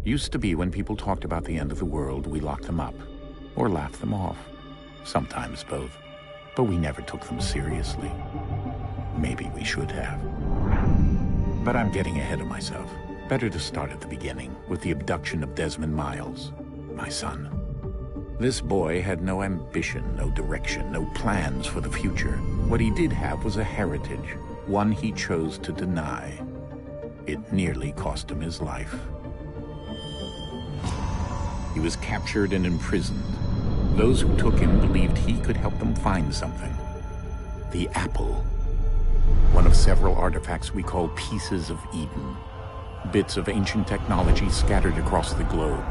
Used to be when people talked about the end of the world, we locked them up, or laughed them off. Sometimes both. But we never took them seriously. Maybe we should have. But I'm getting ahead of myself. Better to start at the beginning, with the abduction of Desmond Miles, my son. This boy had no ambition, no direction, no plans for the future. What he did have was a heritage, one he chose to deny. It nearly cost him his life. He was captured and imprisoned. Those who took him believed he could help them find something. The apple. One of several artifacts we call pieces of Eden. Bits of ancient technology scattered across the globe.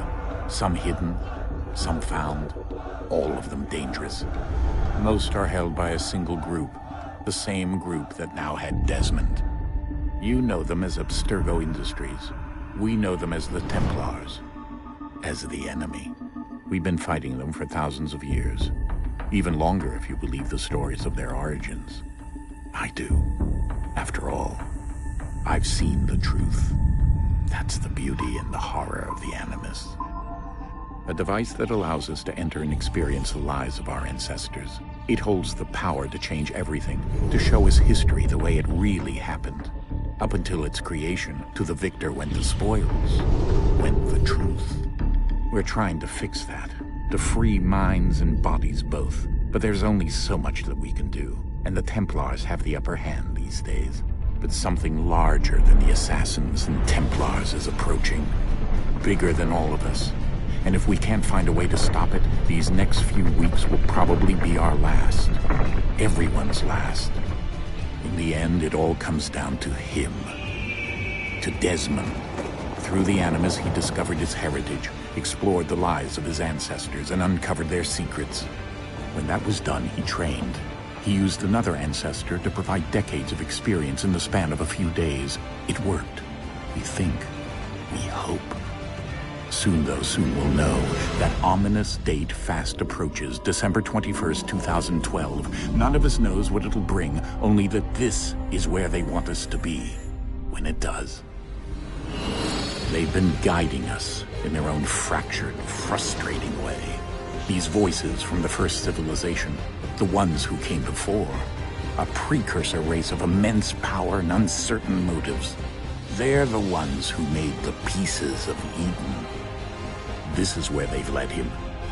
Some hidden, some found, all of them dangerous. Most are held by a single group, the same group that now had Desmond. You know them as Abstergo Industries. We know them as the Templars. As the enemy. We've been fighting them for thousands of years. Even longer if you believe the stories of their origins. I do. After all, I've seen the truth. That's the beauty and the horror of the Animus. A device that allows us to enter and experience the lives of our ancestors. It holds the power to change everything, to show us history the way it really happened. Up until its creation, to the victor went the spoils, went the truth. We're trying to fix that, to free minds and bodies both. But there's only so much that we can do, and the Templars have the upper hand these days. But something larger than the Assassins and Templars is approaching, bigger than all of us. And if we can't find a way to stop it, these next few weeks will probably be our last. Everyone's last. In the end, it all comes down to him. To Desmond. Through the Animus, he discovered his heritage, explored the lives of his ancestors, and uncovered their secrets. When that was done, he trained. He used another ancestor to provide decades of experience in the span of a few days. It worked. We think. We hope. Soon, though, soon we'll know. That ominous date fast approaches, December 21st, 2012. None of us knows what it'll bring, only that this is where they want us to be, when it does. They've been guiding us in their own fractured, frustrating way. These voices from the first civilization, the ones who came before, a precursor race of immense power and uncertain motives. They're the ones who made the pieces of Eden. This is where they've led him,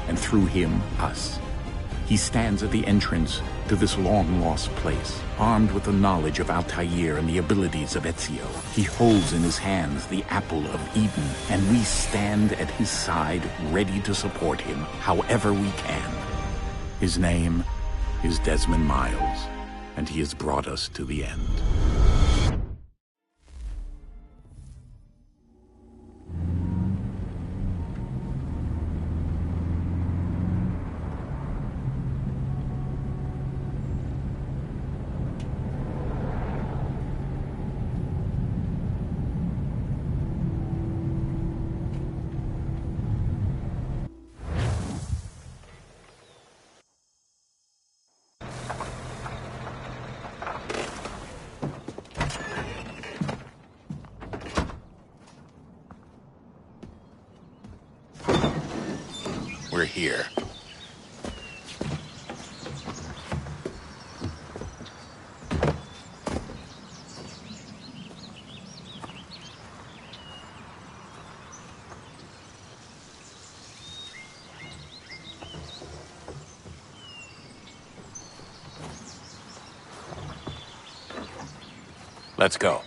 and through him, us. He stands at the entrance to this long-lost place, armed with the knowledge of Altair and the abilities of Ezio. He holds in his hands the apple of Eden, and we stand at his side, ready to support him however we can. His name is Desmond Miles, and he has brought us to the end. We're here. Let's go.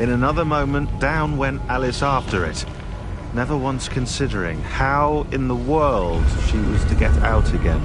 In another moment, down went Alice after it, never once considering how in the world she was to get out again.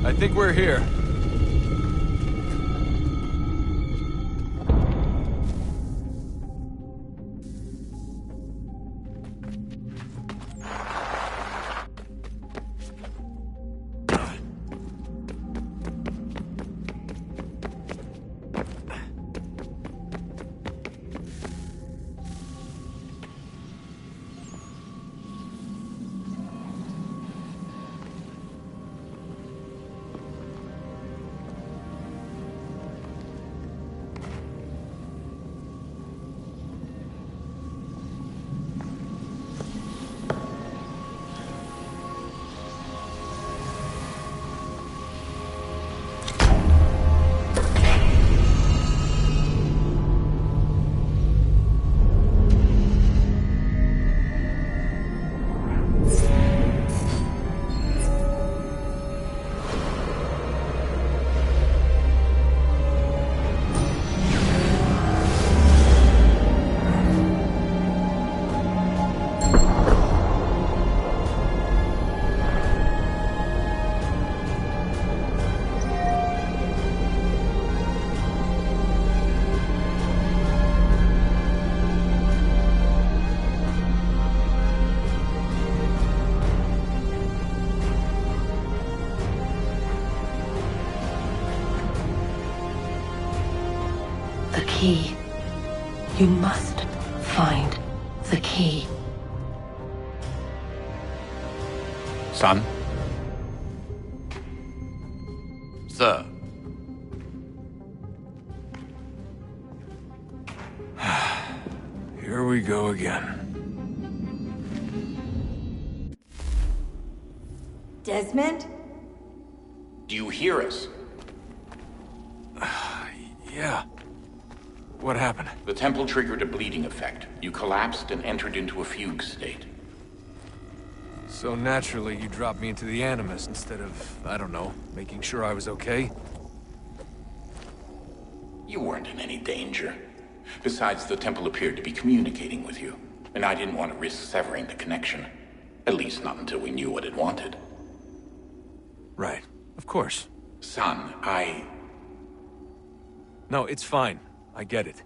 I think we're here. The key. You must find the key. Son? Sir. Here we go again. Desmond? Do you hear us? Yeah. What happened? The temple triggered a bleeding effect. You collapsed and entered into a fugue state. So naturally, you dropped me into the Animus instead of, I don't know, making sure I was okay? You weren't in any danger. Besides, the temple appeared to be communicating with you, and I didn't want to risk severing the connection. At least not until we knew what it wanted. Right. Of course. Son, No, it's fine. I get it.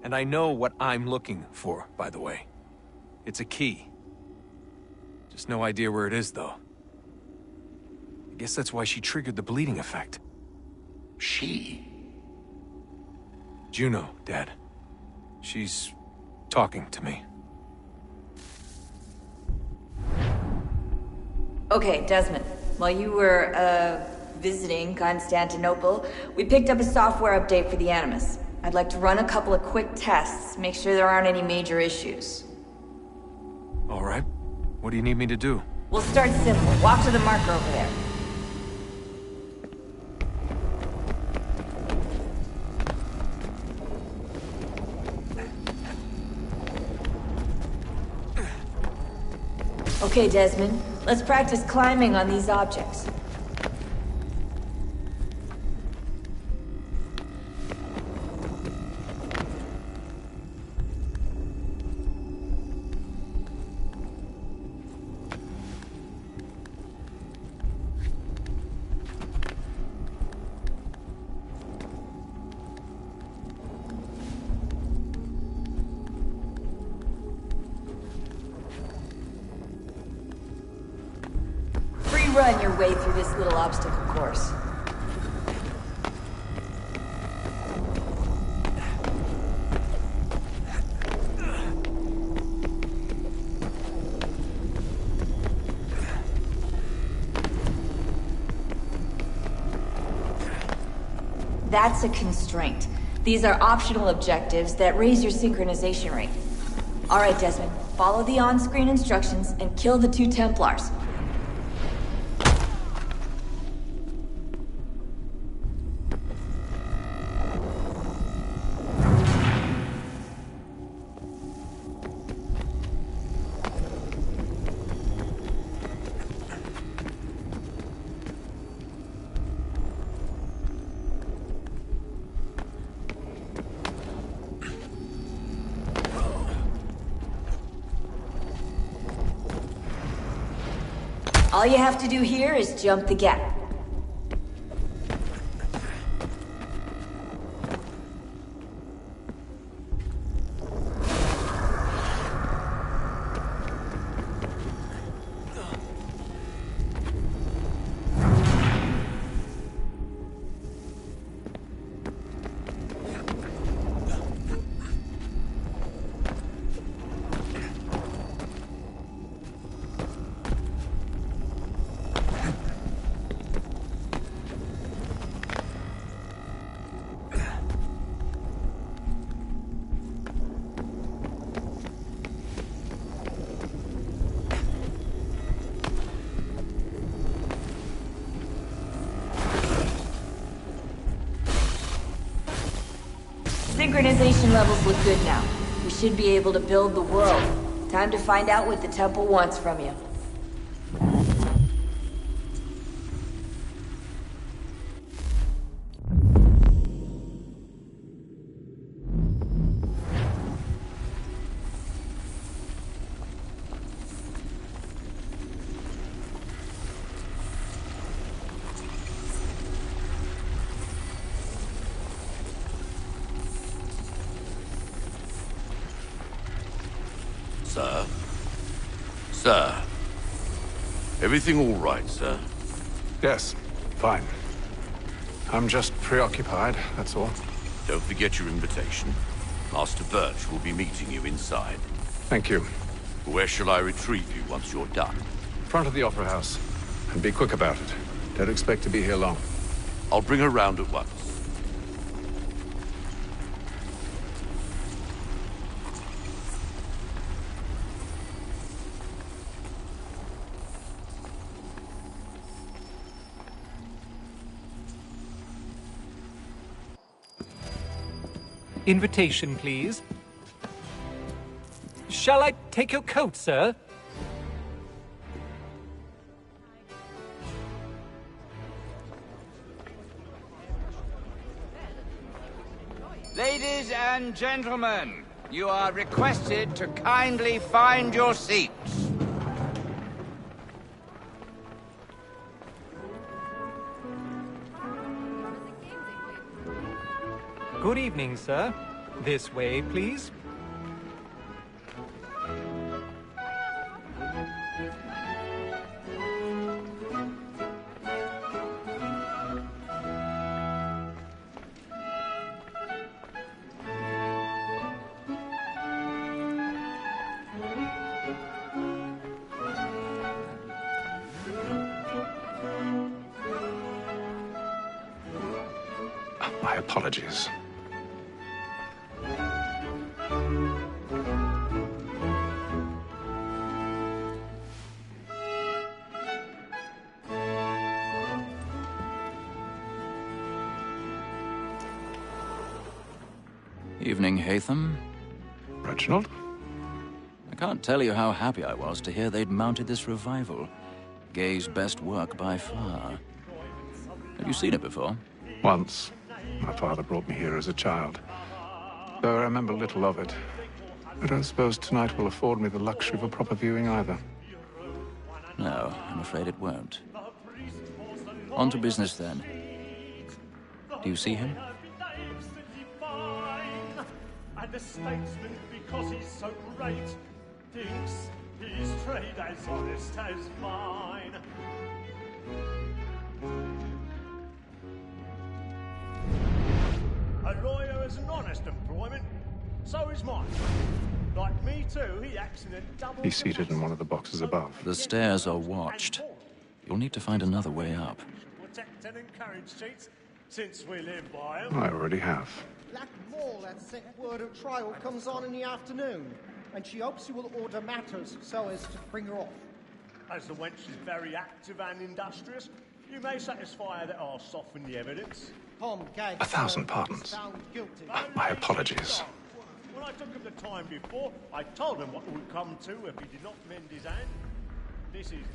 And I know what I'm looking for, by the way. It's a key. Just no idea where it is, though. I guess that's why she triggered the bleeding effect. She? Juno, Dad. She's talking to me. Okay, Desmond. While you were, visiting Constantinople, we picked up a software update for the Animus. I'd like to run a couple of quick tests, make sure there aren't any major issues. All right. What do you need me to do? We'll start simple. Walk to the marker over there. Okay, Desmond. Let's practice climbing on these objects. Run your way through this little obstacle course. That's a constraint. These are optional objectives that raise your synchronization rate. Alright, Desmond. Follow the on-screen instructions and kill the 2 Templars. All you have to do here is jump the gap. Synchronization levels look good now. We should be able to build the world. Time to find out what the temple wants from you. Sir? Sir? Everything all right, sir? Yes, fine. I'm just preoccupied, that's all. Don't forget your invitation. Master Birch will be meeting you inside. Thank you. Where shall I retrieve you once you're done? Front of the Opera House. And be quick about it. Don't expect to be here long. I'll bring her round at once. Invitation, please. Shall I take your coat, sir? Ladies and gentlemen, you are requested to kindly find your seats. Good evening, sir. This way, please. My apologies. Evening, Hatham. Reginald? I can't tell you how happy I was to hear they'd mounted this revival. Gay's best work by far. Have you seen it before? Once. My father brought me here as a child. Though I remember little of it. I don't suppose tonight will afford me the luxury of a proper viewing either. No, I'm afraid it won't. On to business then. Do you see him? And the statesman, because he's so great, thinks his trade as honest as mine. A lawyer is an honest employment, so is mine. Like me too, he acts in a double... He's seated in one of the boxes above. The stairs are watched. You'll need to find another way up. Protect and encourage cheats, Since we live by 'em. I already have. Black Mall had sent word of trial comes on in the afternoon, and she hopes you will order matters so as to bring her off. As the wench is very active and industrious, you may satisfy her that I'll soften the evidence. Tom Gaggs 1,000 pardons. found guilty. My apologies. When I took him the time before, I told him what would come to if he did not mend his hand. This is...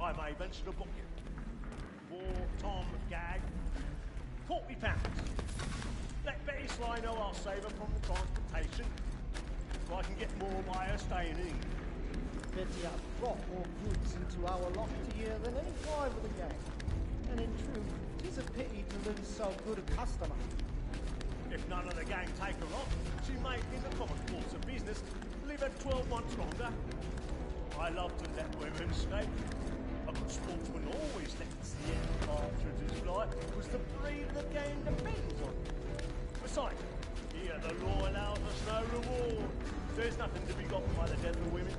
I may venture to book it. For Tom Gag, £40. Let Betty Sly know I'll save her from the transportation, so I can get more by her staying in. Betty has brought more goods into our lot a year than any five of the gang. And in truth, it is a pity to lose so good a customer. If none of the gang take her off, she may, in the common course of business, live her 12 months longer. I love to let women escape. A good sportsman always lets the end partridges fly, because the breed of the game depends on it. Besides, here the law allows us no reward. There's nothing to be got by the death of women,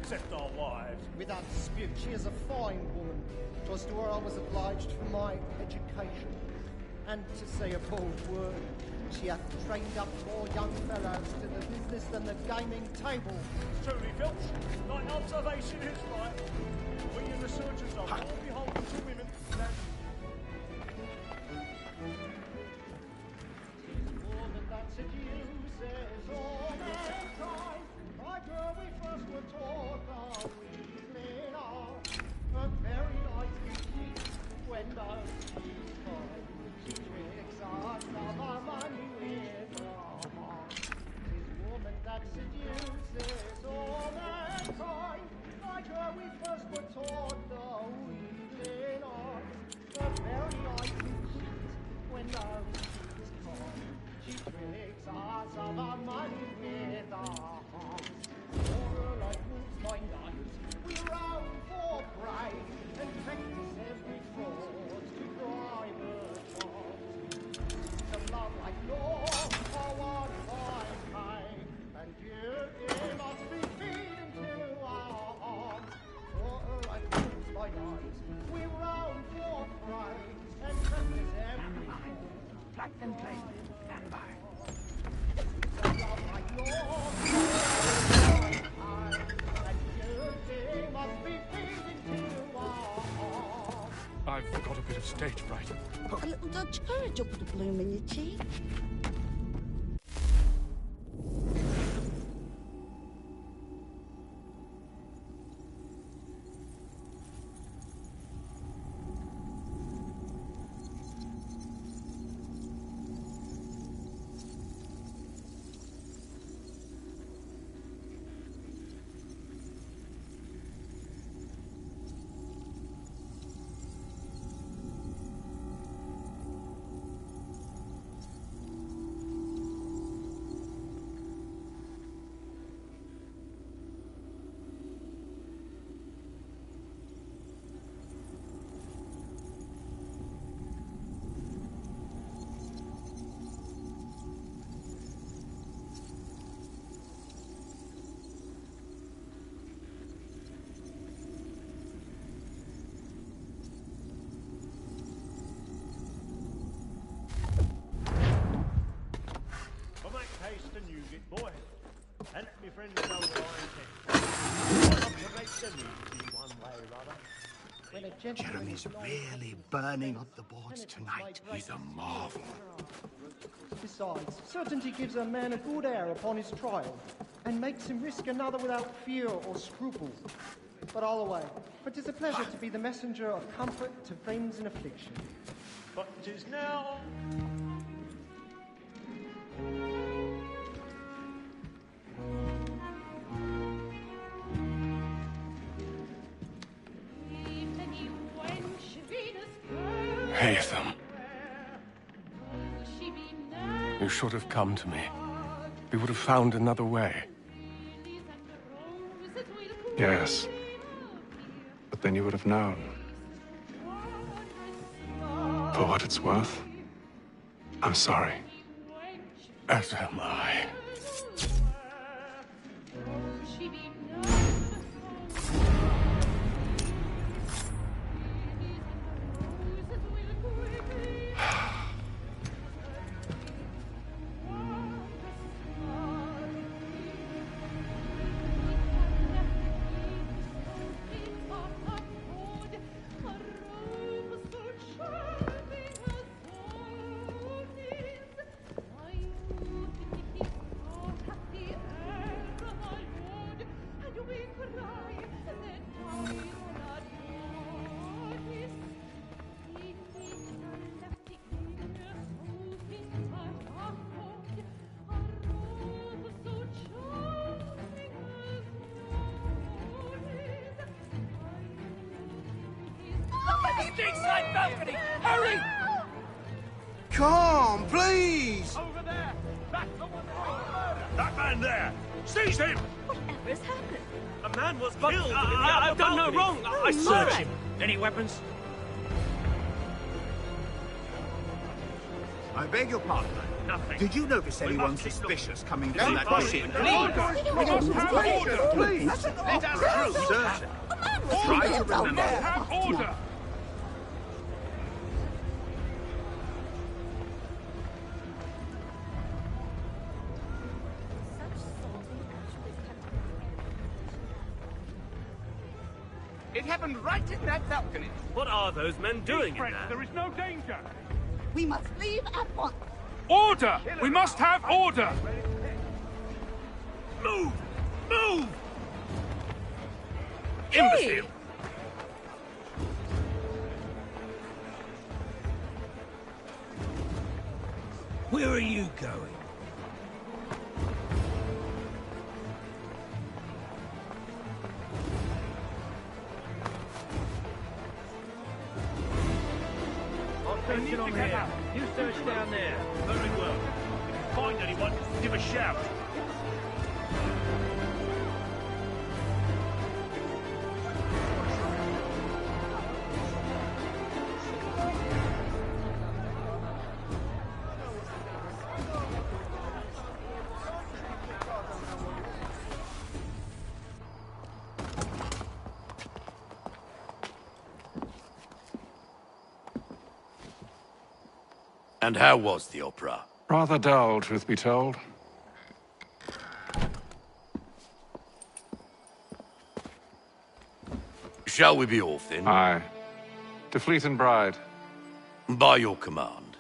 except our wives. Without dispute, she is a fine woman. 'Twas to her I was obliged for my education. And to say a bold word, she hath trained up more young fellows to the business than the gaming table. Truly, Filch, thy observation is right. We and the surgeons are more beholden to women than... Woman that seduces all mankind, like her we first were taught how we lean on. Her very eyes we keep when those she's fine. She tricks us of our money with her heart. This woman that seduces all mankind, like her we first were taught how we lean on. Her very eyes we keep when those she's fine. She tricks us of our money with her heart. For her like wolves by night, we roam for prey and practice every fraud to bribe her child. To love like yours, for one fine pay, and beauty must be feeding to our arms. For her like wolves by night, we roam for prey and practice every fraud. Plug and play, stand by. To love like yours, I've got a bit of stage fright. A little Dutch courage up with the bloom in your cheek. Boy, and let me friends know where I intend. I love to make them easy one way or other. Jeremy's really burning up the boards tonight. He's a marvel. Besides, certainty gives a man a good air upon his trial, and makes him risk another without fear or scruple. But all away, for 'tis a pleasure to be the messenger of comfort to friends in affliction. But 'tis now. Haytham. You should have come to me. We would have found another way. Yes. But then you would have known. For what it's worth, I'm sorry. As am I. Stateside balcony! Hurry! Come, please! Over there! That's the one that man there! Seize him! Whatever has happened? A man was killed. I've done no wrong. I searched him. Any weapons? I beg your pardon. Nothing. Did you notice anyone suspicious coming down that Please! Please! Let us through, sir. Try to remember. Have order! It happened right in that balcony. What are those men doing in there? There is no danger. We must leave at once. Order! We must have order! Move! Move! Imbecile! Where are you going? Attention on here. You search down there. Very well. If you find anyone, give a shout. And how was the opera? Rather dull, truth be told. Shall we be off then? Aye. To Fleet and Bride. By your command.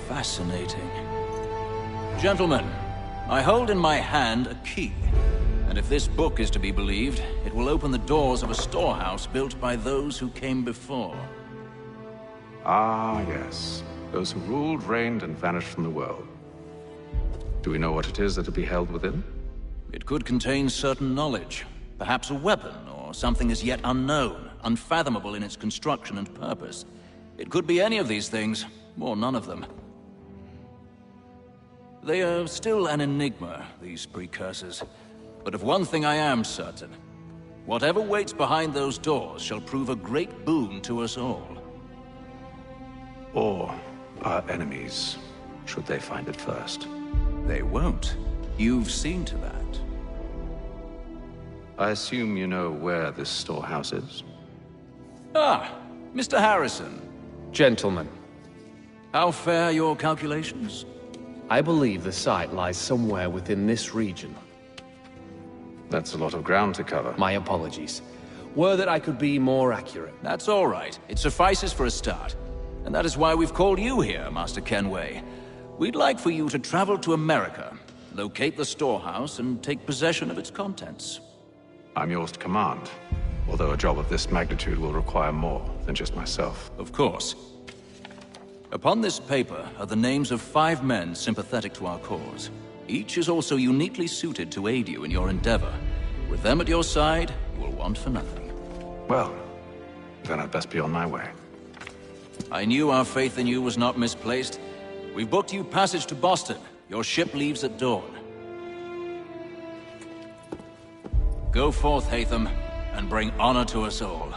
Fascinating. Gentlemen, I hold in my hand a key. And if this book is to be believed, it will open the doors of a storehouse built by those who came before. Ah, yes. Those who ruled, reigned, and vanished from the world. Do we know what it is that will be held within? It could contain certain knowledge. Perhaps a weapon, or something as yet unknown, unfathomable in its construction and purpose. It could be any of these things, or none of them. They are still an enigma, these precursors. But of one thing I am certain. Whatever waits behind those doors shall prove a great boon to us all. Or our enemies, should they find it first. They won't. You've seen to that. I assume you know where this storehouse is? Ah, Mr. Harrison. Gentlemen. How fare your calculations? I believe the site lies somewhere within this region. That's a lot of ground to cover. My apologies. Were that I could be more accurate. That's all right. It suffices for a start. And that is why we've called you here, Master Kenway. We'd like for you to travel to America, locate the storehouse, and take possession of its contents. I'm yours to command, although a job of this magnitude will require more than just myself. Of course. Upon this paper are the names of 5 men sympathetic to our cause. Each is also uniquely suited to aid you in your endeavor. With them at your side, you will want for nothing. Well, then I'd best be on my way. I knew our faith in you was not misplaced. We've booked you passage to Boston. Your ship leaves at dawn. Go forth, Hatham, and bring honor to us all.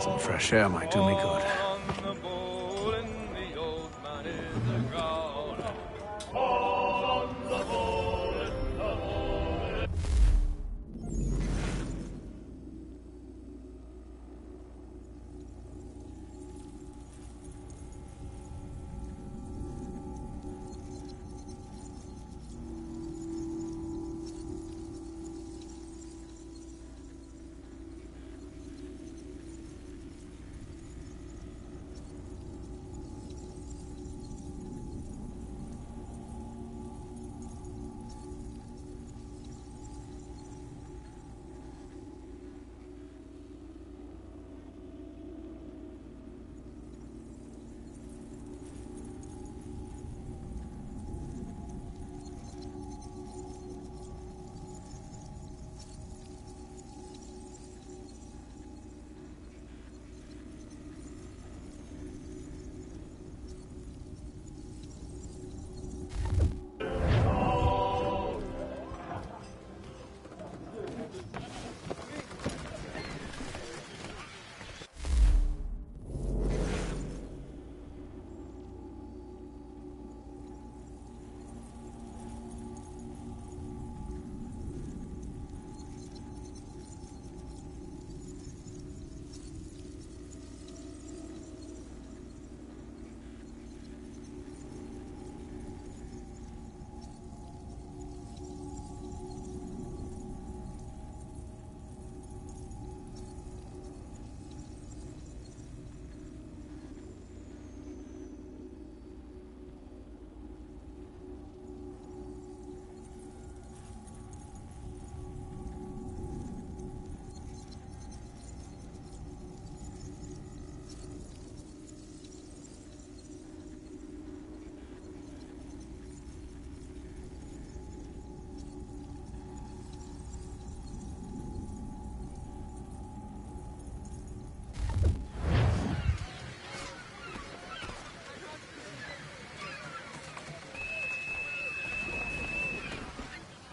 Some fresh air might do me good.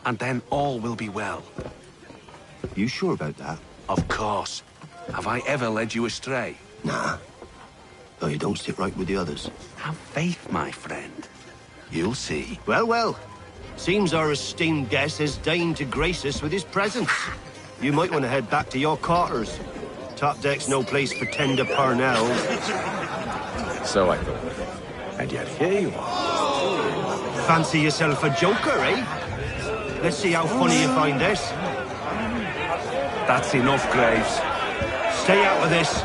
And then all will be well. You sure about that? Of course. Have I ever led you astray? Nah. Though you don't sit right with the others. Have faith, my friend. You'll see. Well, well. Seems our esteemed guest has deigned to grace us with his presence. You might want to head back to your quarters. Top deck's no place for tender parnells. So I thought. And yet here you are. Fancy yourself a joker, eh? Let's see how funny you find this. That's enough, Graves. Stay out of this.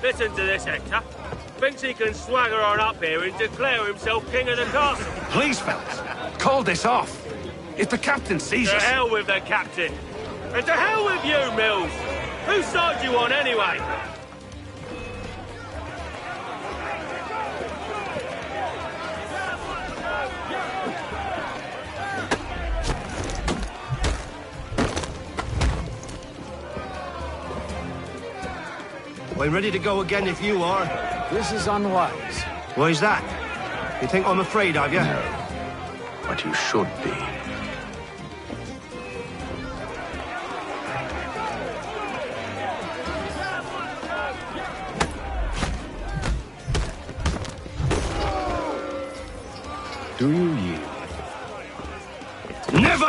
Listen to this, Hector. Thinks he can swagger on up here and declare himself king of the castle. Please, fellas, call this off. If the captain sees To us... hell with the captain. And to hell with you, Mills. Whose side you on, anyway? I'm ready to go again if you are. This is unwise. Why's that? You think I'm afraid of you? No, but you should be. Do you yield? Never!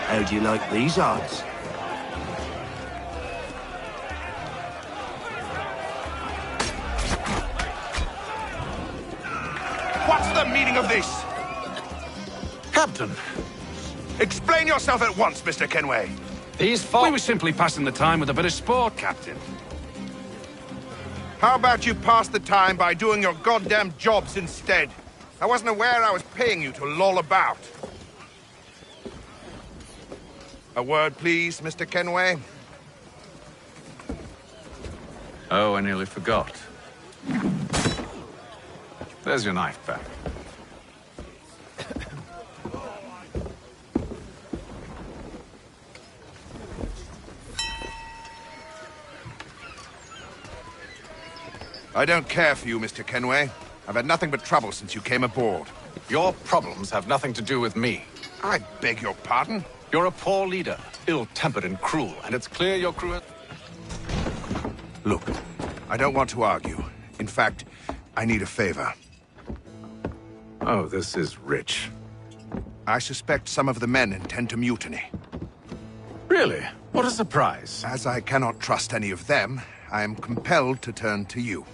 How do you like these odds? What's the meaning of this? Captain! Explain yourself at once, Mr. Kenway. These folks... We were simply passing the time with a bit of sport, Captain. How about you pass the time by doing your goddamn jobs instead? I wasn't aware I was paying you to loll about. A word, please, Mr. Kenway. Oh, I nearly forgot. There's your knife back. I don't care for you, Mr. Kenway. I've had nothing but trouble since you came aboard. Your problems have nothing to do with me. I beg your pardon? You're a poor leader, ill-tempered and cruel, and it's clear your crew has... Look, I don't want to argue. In fact, I need a favor. Oh, this is rich. I suspect some of the men intend to mutiny. Really? What a surprise. As I cannot trust any of them, I am compelled to turn to you.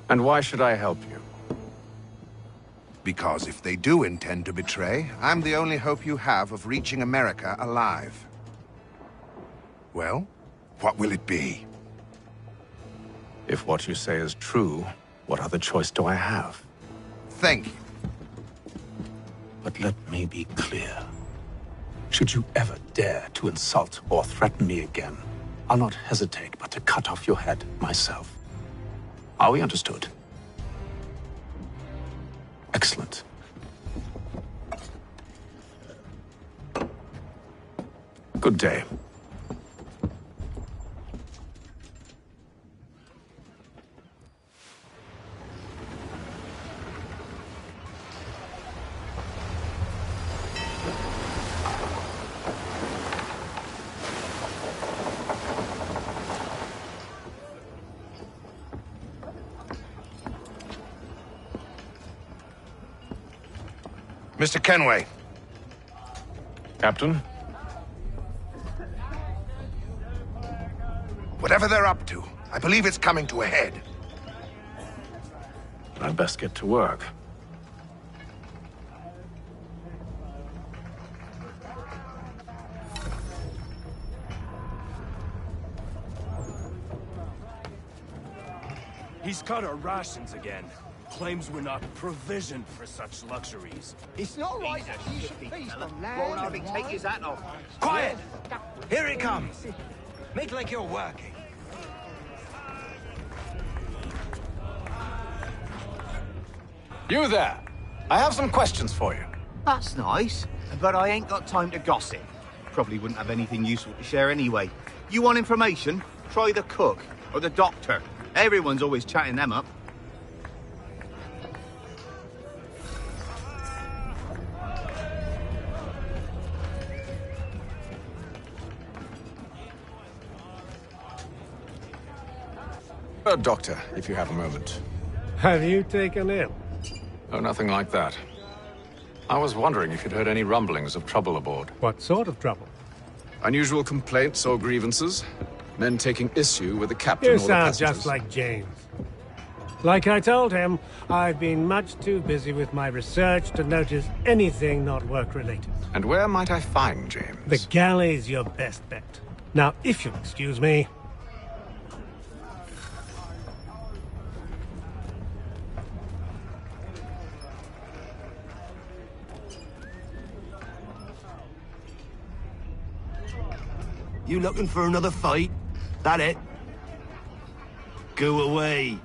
And why should I help you? Because if they do intend to betray, I'm the only hope you have of reaching America alive. Well, what will it be? If what you say is true, what other choice do I have? Thank you. But let me be clear. Should you ever dare to insult or threaten me again, I'll not hesitate but to cut off your head myself. Are we understood? Excellent. Good day. Mr. Kenway. Captain? Whatever they're up to, I believe it's coming to a head. I'd best get to work. He's cut our rations again. Claims we're not provisioned for such luxuries. It's not right that you should feast on land. Won't hardly and take wine. his hat off. Quiet! Here he comes. Make like you're working. You there! I have some questions for you. That's nice, but I ain't got time to gossip. Probably wouldn't have anything useful to share anyway. You want information? Try the cook or the doctor. Everyone's always chatting them up. Doctor, if you have a moment. Have you taken ill? Oh, nothing like that. I was wondering if you'd heard any rumblings of trouble aboard. What sort of trouble? Unusual complaints or grievances? Men taking issue with the captain You or the sound passengers? just like James. Like I told him, I've been much too busy with my research to notice anything not work-related. And where might I find James? The galley's your best bet. Now, if you'll excuse me... You looking for another fight? That it? Go away.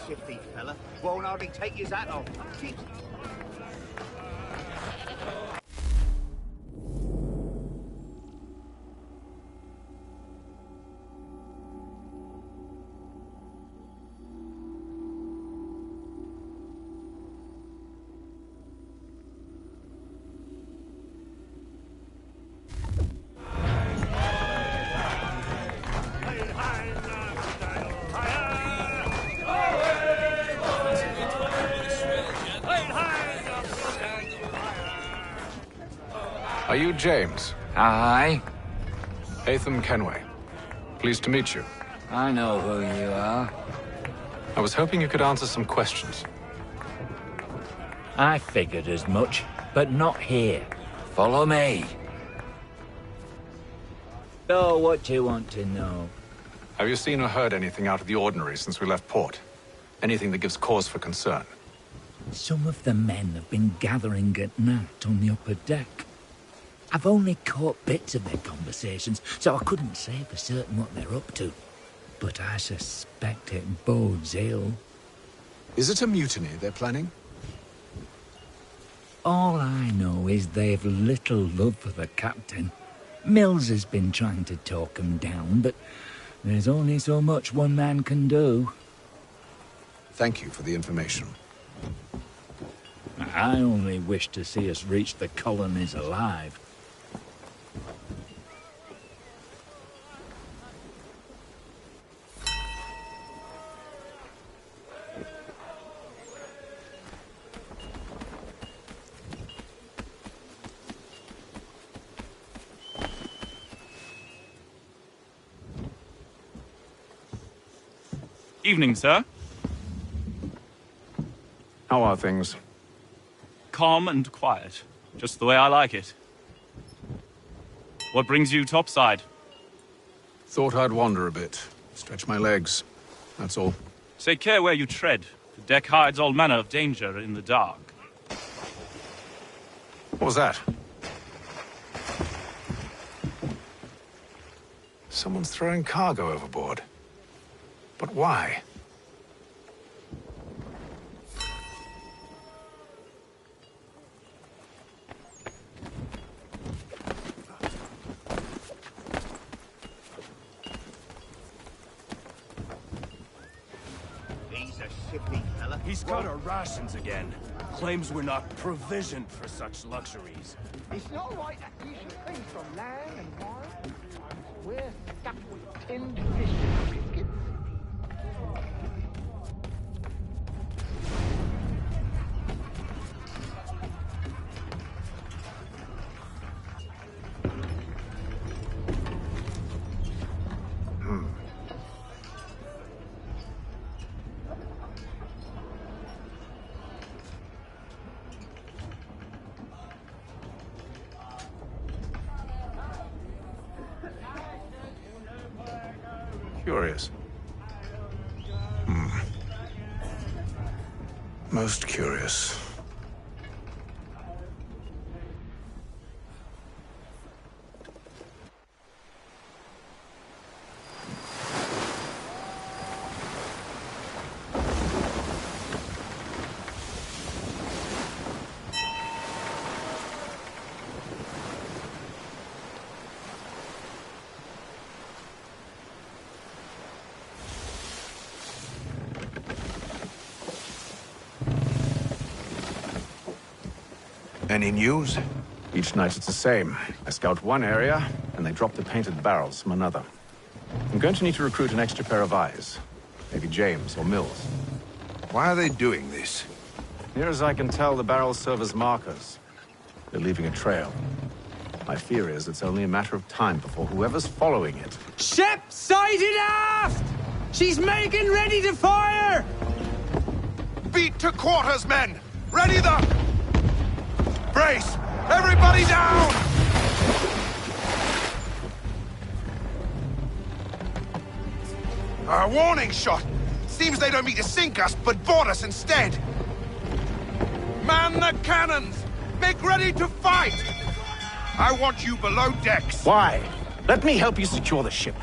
Shifty fella. Won't hardly take his hat off. Keeps... Are you James? Aye. Atham Kenway. Pleased to meet you. I know who you are. I was hoping you could answer some questions. I figured as much, but not here. Follow me. So, what do you want to know? Have you seen or heard anything out of the ordinary since we left port? Anything that gives cause for concern? Some of the men have been gathering at night on the upper deck. I've only caught bits of their conversations, so I couldn't say for certain what they're up to. But I suspect it bodes ill. Is it a mutiny they're planning? All I know is they've little love for the captain. Mills has been trying to talk him down, but there's only so much one man can do. Thank you for the information. I only wish to see us reach the colonies alive. Evening, sir. How are things? Calm and quiet. Just the way I like it. What brings you topside? Thought I'd wander a bit. Stretch my legs. That's all. Take care where you tread. The deck hides all manner of danger in the dark. What was that? Someone's throwing cargo overboard. But why? He's a shippy fella. He's got our rations again. Claims we're not provisioned for such luxuries. It's not right that you should feed from land and wine. We're stuffed with tinned fish and biscuits. Curious. Most curious. Any news? Each night it's the same. I scout one area, and they drop the painted barrels from another. I'm going to need to recruit an extra pair of eyes. Maybe James or Mills. Why are they doing this? Near as I can tell, the barrels serve as markers. They're leaving a trail. My fear is it's only a matter of time before whoever's following it... Ship sighted aft! She's making ready to fire! Beat to quarters, men! Ready the... Brace! Everybody down! A warning shot! Seems they don't mean to sink us, but board us instead! Man the cannons! Make ready to fight! I want you below decks! Why? Let me help you secure the ship.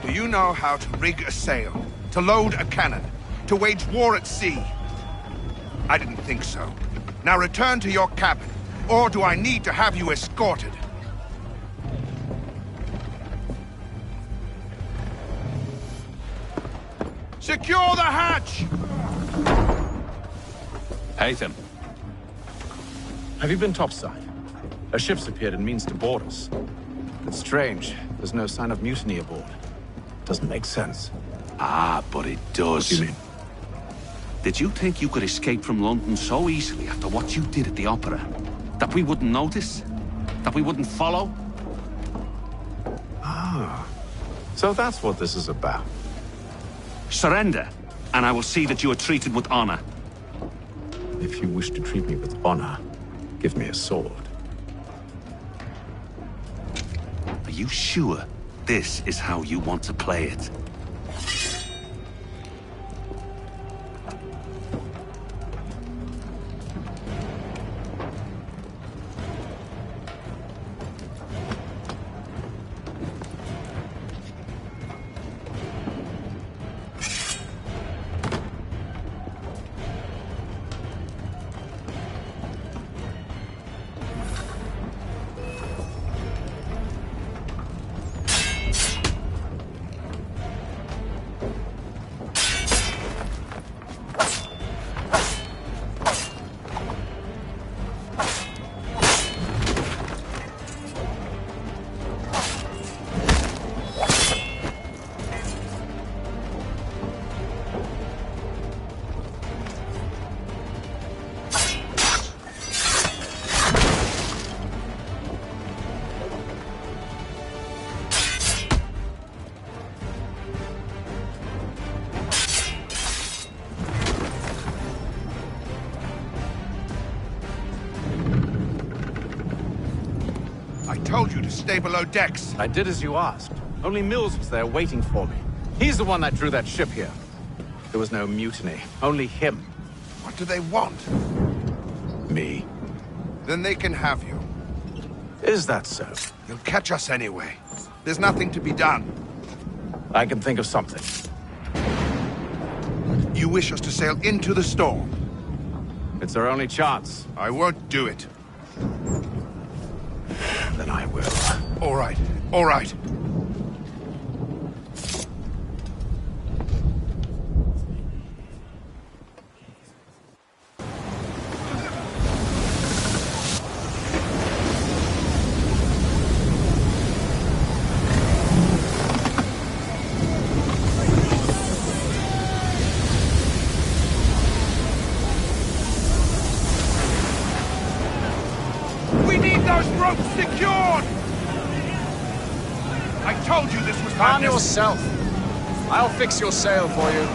Do you know how to rig a sail? To load a cannon? To wage war at sea? I didn't think so. Now return to your cabin, or do I need to have you escorted? Secure the hatch! Haytham. Have you been topside? A ship's appeared and means to board us. It's strange. There's no sign of mutiny aboard. Doesn't make sense. Ah, but it does. What do you mean? Did you think you could escape from London so easily after what you did at the opera? That we wouldn't notice? That we wouldn't follow? Ah. So that's what this is about. Surrender. and I will see that you are treated with honor. If you wish to treat me with honor, give me a sword. Are you sure this is how you want to play it? I told you to stay below decks. I did as you asked. Only Mills was there waiting for me. He's the one that drew that ship here. There was no mutiny, only him. What do they want? Me. Then they can have you. Is that so? You'll catch us anyway. There's nothing to be done. I can think of something. You wish us to sail into the storm? It's our only chance. I won't do it. Then I will. All right, all right. We need those ropes secured! I told you this was Calm madness. yourself. I'll fix your sail for you.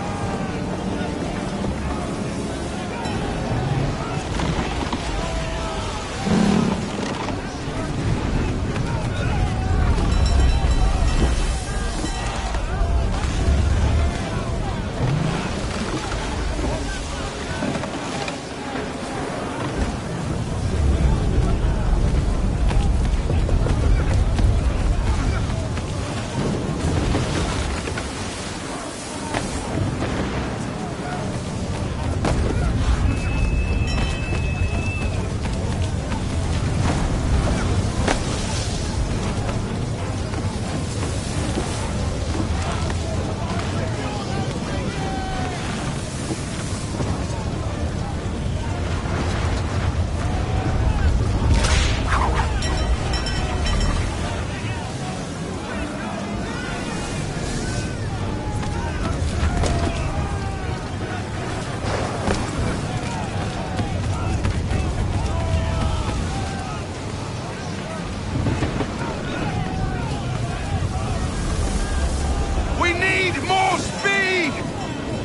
We need more speed!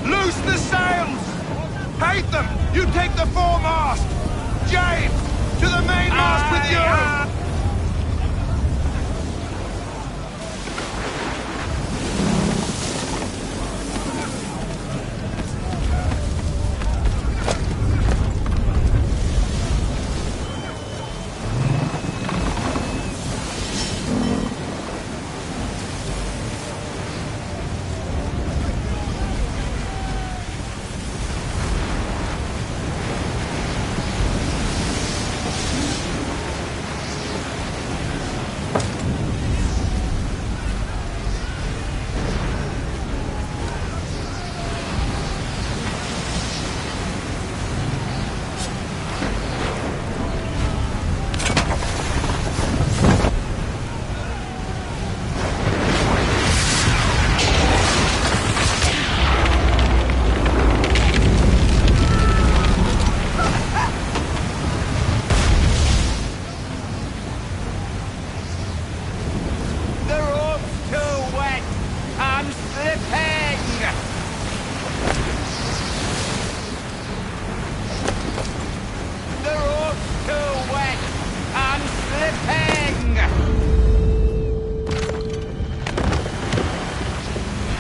Loose the sails! Haytham, you take the foremast! James, to the mainmast with you!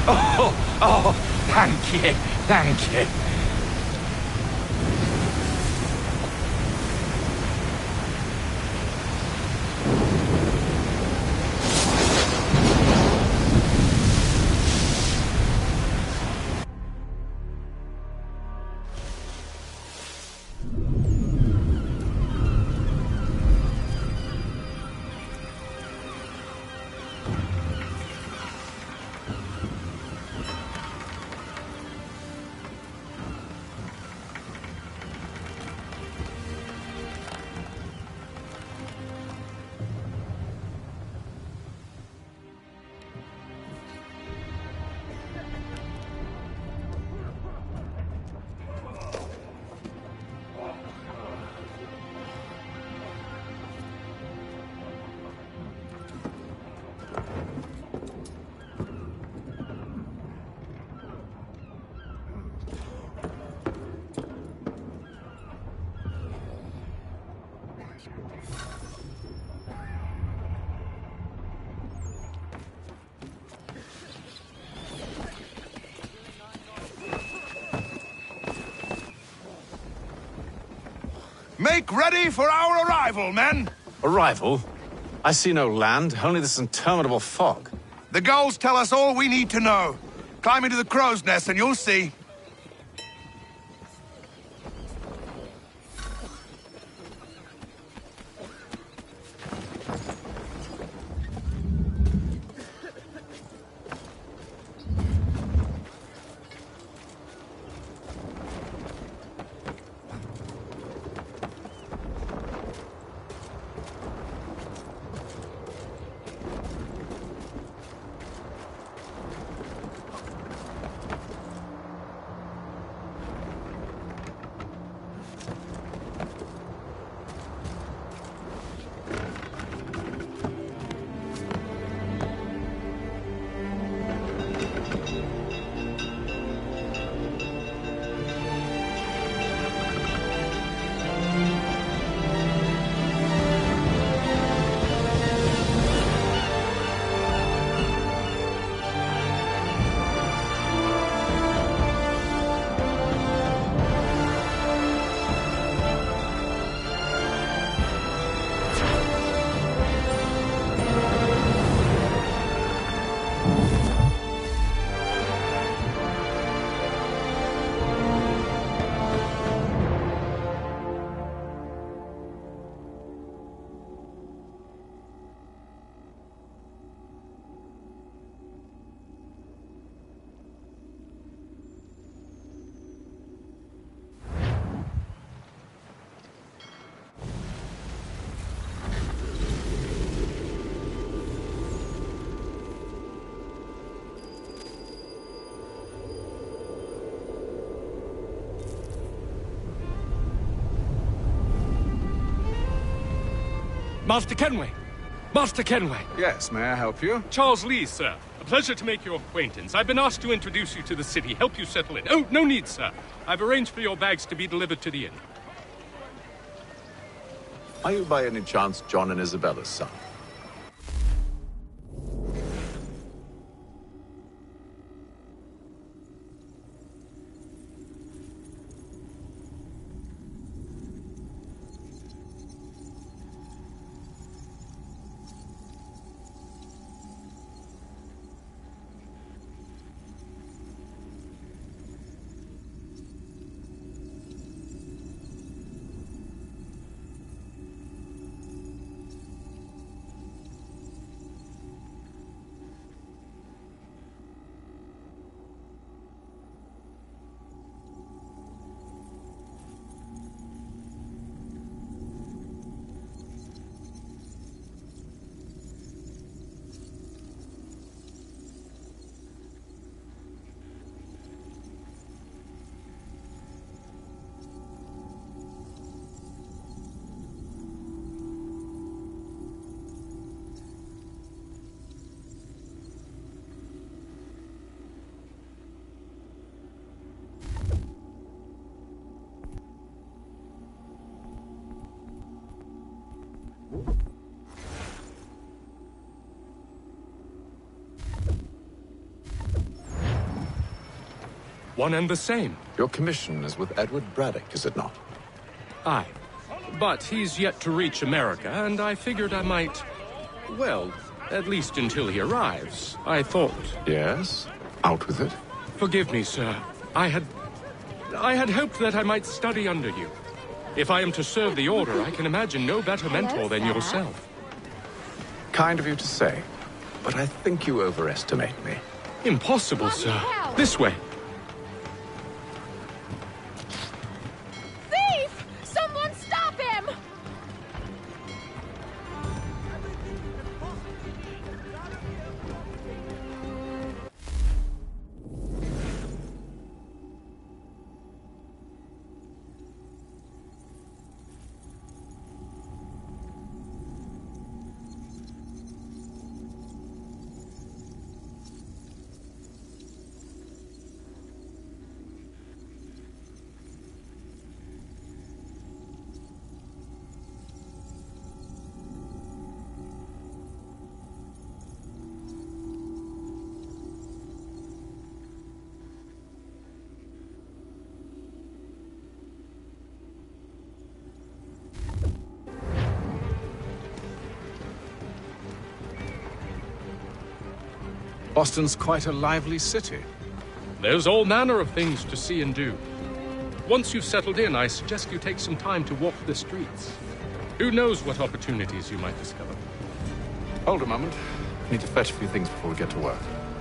Oh, thank you, thank you. Make ready for our arrival, men! Arrival? I see no land, only this interminable fog. The gulls tell us all we need to know. Climb into the crow's nest and you'll see. Master Kenway! Master Kenway! Yes, may I help you? Charles Lee, sir. A pleasure to make your acquaintance. I've been asked to introduce you to the city, help you settle in. Oh, no need, sir. I've arranged for your bags to be delivered to the inn. Are you by any chance John and Isabella's son? One and the same. Your commission is with Edward Braddock, is it not? Aye. But he's yet to reach America, and I figured I might... Well, at least until he arrives, I thought. Yes? Out with it. Forgive me, sir. I had hoped that I might study under you. If I am to serve the Order, I can imagine no better mentor than yourself. Kind of you to say, but I think you overestimate me. Impossible, sir. This way. Thief! Someone stop him! Boston's quite a lively city. There's all manner of things to see and do. Once you've settled in, I suggest you take some time to walk the streets. Who knows what opportunities you might discover. Hold a moment. I need to fetch a few things before we get to work.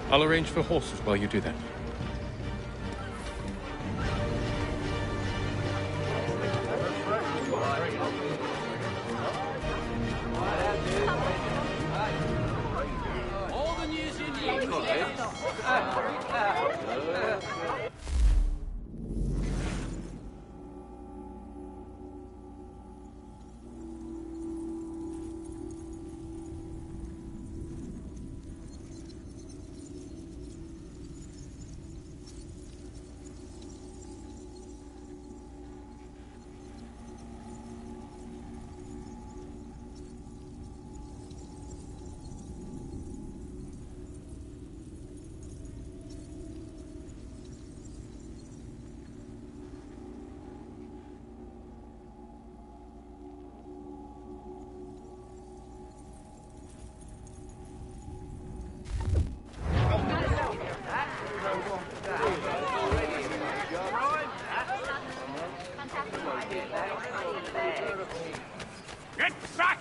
I'll arrange for horses while you do that. Get back!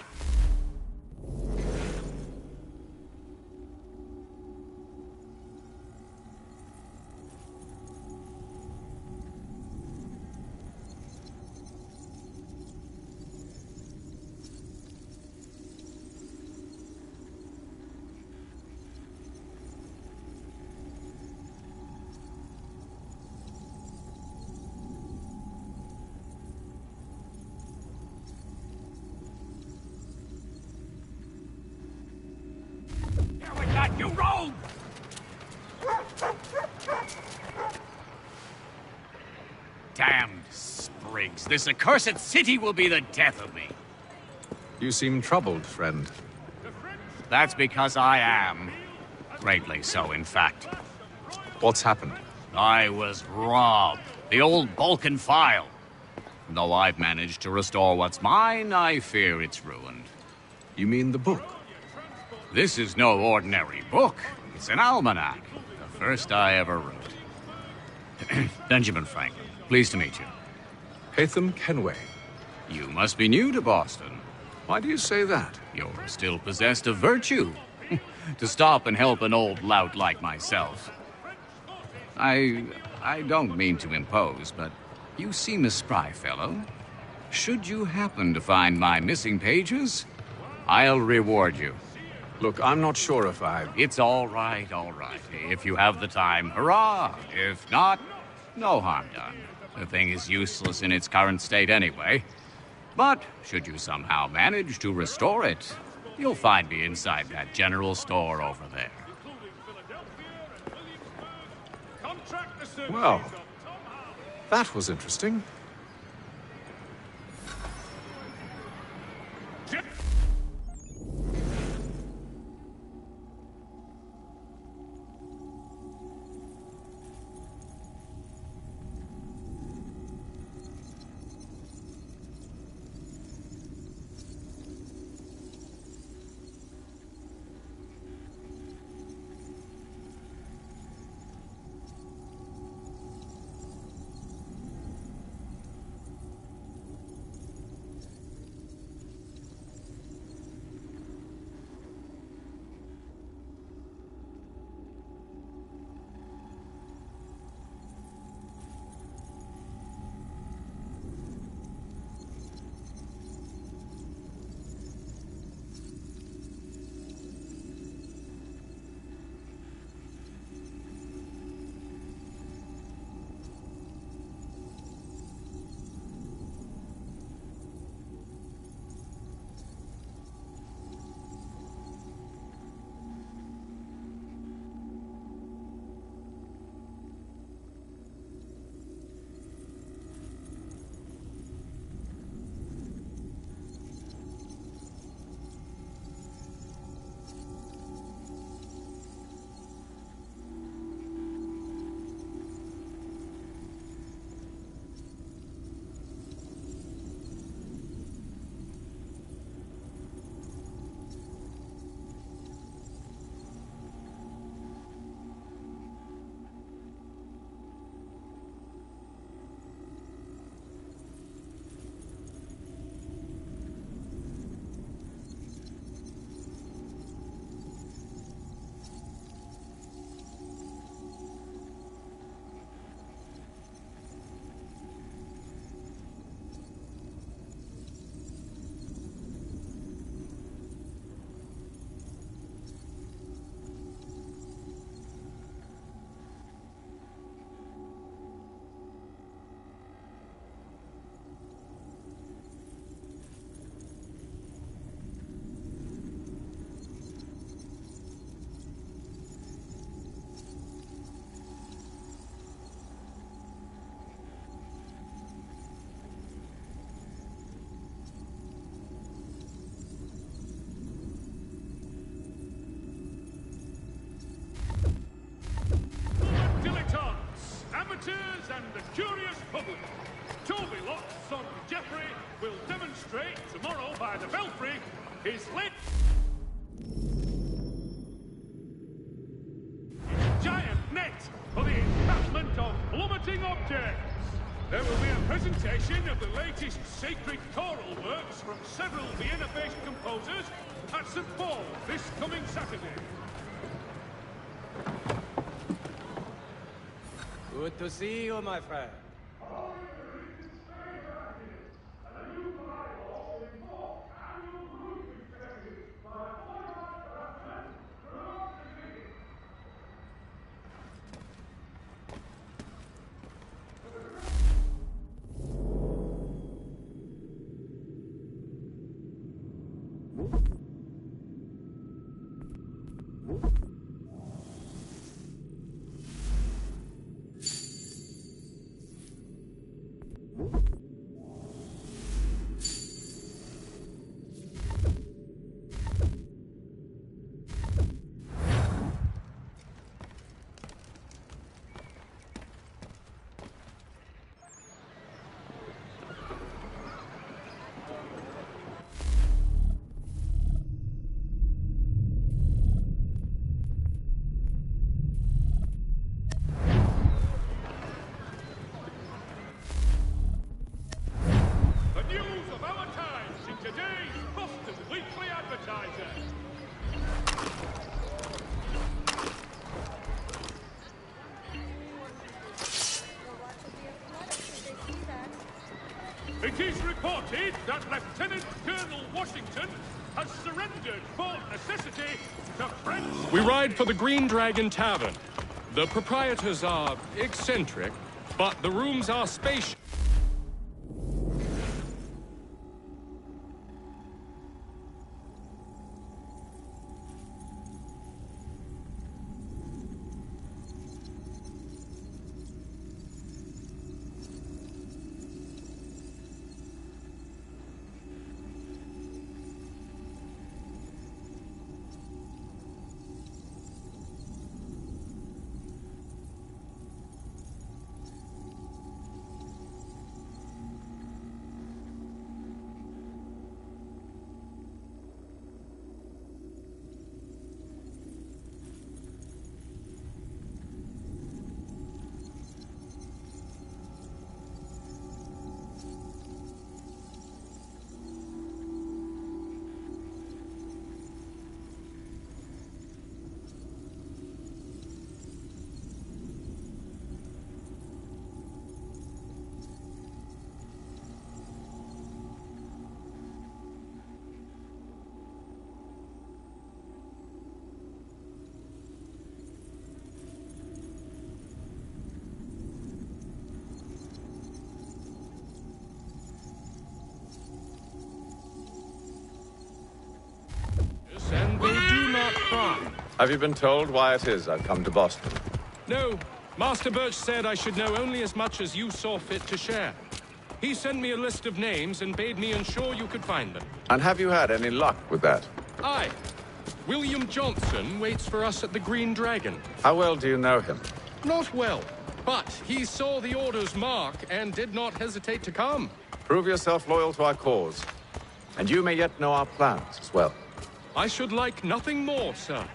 You rogue! Damned sprigs. This accursed city will be the death of me. You seem troubled, friend. That's because I am. Greatly so, in fact. What's happened? I was robbed. The old Balkan file. Though I've managed to restore what's mine, I fear it's ruined. You mean the book? This is no ordinary book. It's an almanac. The first I ever wrote. Benjamin Franklin, pleased to meet you. Haytham Kenway. You must be new to Boston. Why do you say that? You're still possessed of virtue. To stop and help an old lout like myself. I don't mean to impose, but you seem a spry fellow. Should you happen to find my missing pages, I'll reward you. Look, I'm not sure if I... It's all right, all right. If you have the time, hurrah! If not, no harm done. The thing is useless in its current state anyway. But should you somehow manage to restore it, you'll find me inside that general store over there. Well, that was interesting. visitors and the curious public. Toby Locke's son Geoffrey will demonstrate tomorrow by the Belfry his giant net for the encampment of plummeting objects. There will be a presentation of the latest sacred choral works from several Vienna-based composers at St. Paul this coming Saturday. Good to see you, my friend. It is reported that Lieutenant Colonel Washington has surrendered for necessity to French... We ride for the Green Dragon Tavern. The proprietors are eccentric, but the rooms are spacious. And they do not cry. Have you been told why it is I've come to Boston? No. Master Birch said I should know only as much as you saw fit to share. He sent me a list of names and bade me ensure you could find them. And have you had any luck with that? Aye. William Johnson waits for us at the Green Dragon. How well do you know him? Not well, but he saw the order's mark and did not hesitate to come. Prove yourself loyal to our cause. And you may yet know our plans as well. I should like nothing more, sir.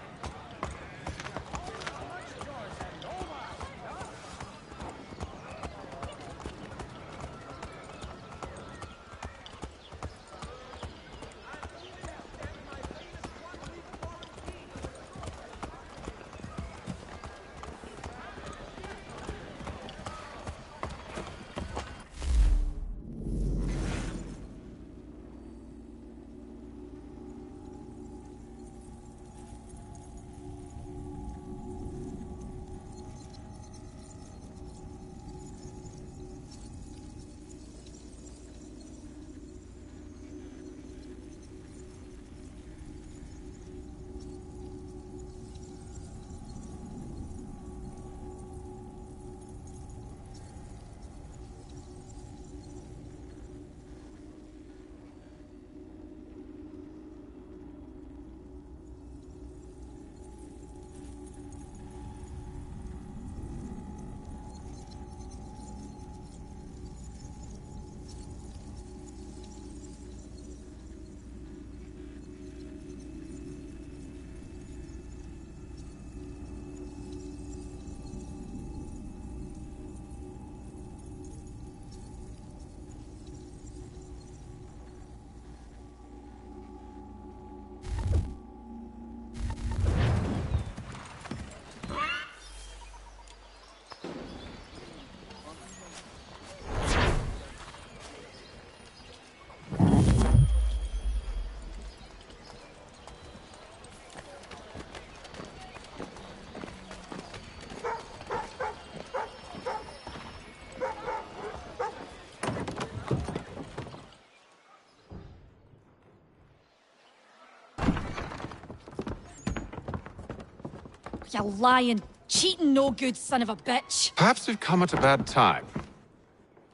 You lying, cheating, no good son of a bitch. Perhaps we've come at a bad time.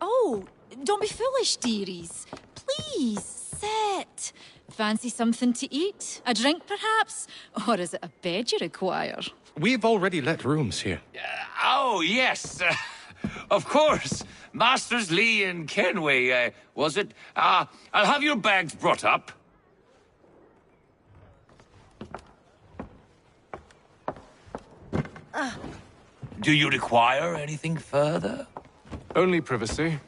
Oh, don't be foolish, dearies. Please, sit. Fancy something to eat? A drink, perhaps? Or is it a bed you require? We've already let rooms here. Oh, yes. Of course. Masters Lee and Kenway, was it? I'll have your bags brought up. Do you require anything further? Only privacy.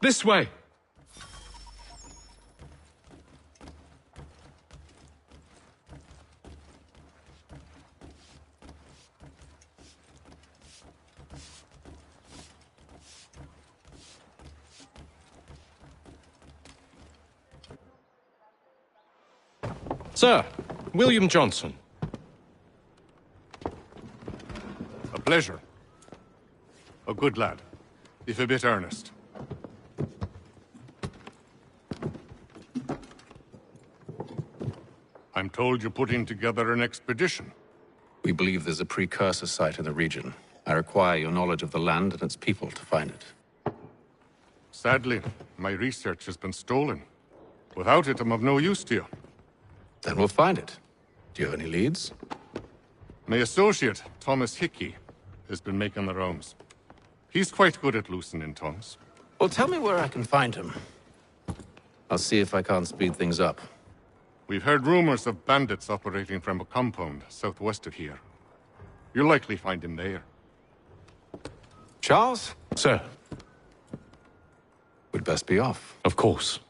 This way! Sir, William Johnson. A pleasure. A good lad, if a bit earnest. I'm told you're putting together an expedition. We believe there's a precursor site in the region. I require your knowledge of the land and its people to find it. Sadly, my research has been stolen. Without it, I'm of no use to you. Then we'll find it. Do you have any leads? My associate, Thomas Hickey, has been making the rounds. He's quite good at loosening tongues. Well, tell me where I can find him. I'll see if I can't speed things up. We've heard rumors of bandits operating from a compound southwest of here. You'll likely find him there. Charles? Sir. We'd best be off. Of course.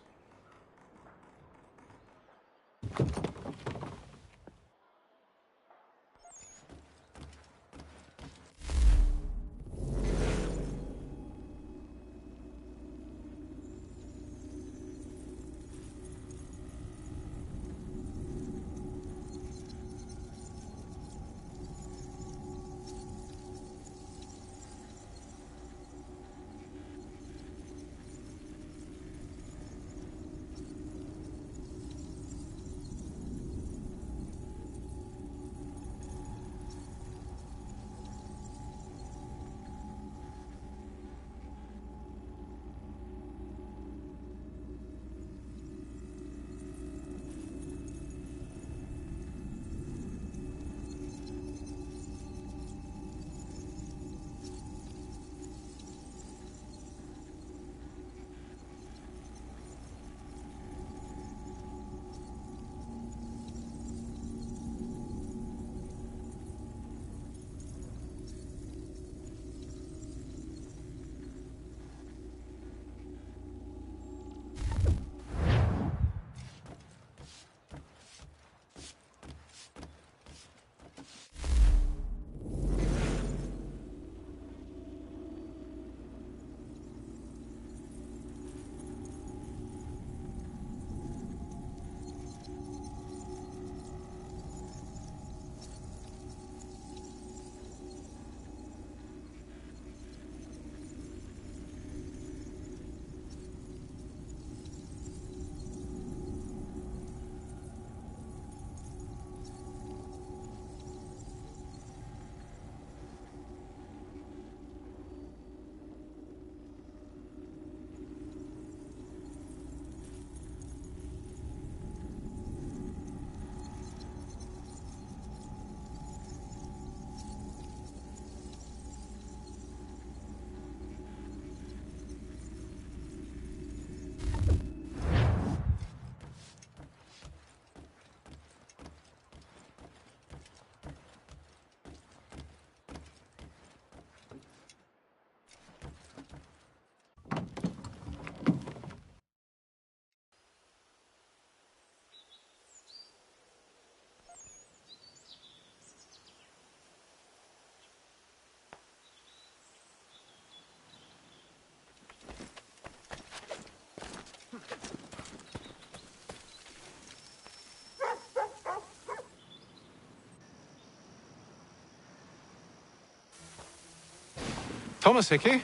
Thomas Hickey?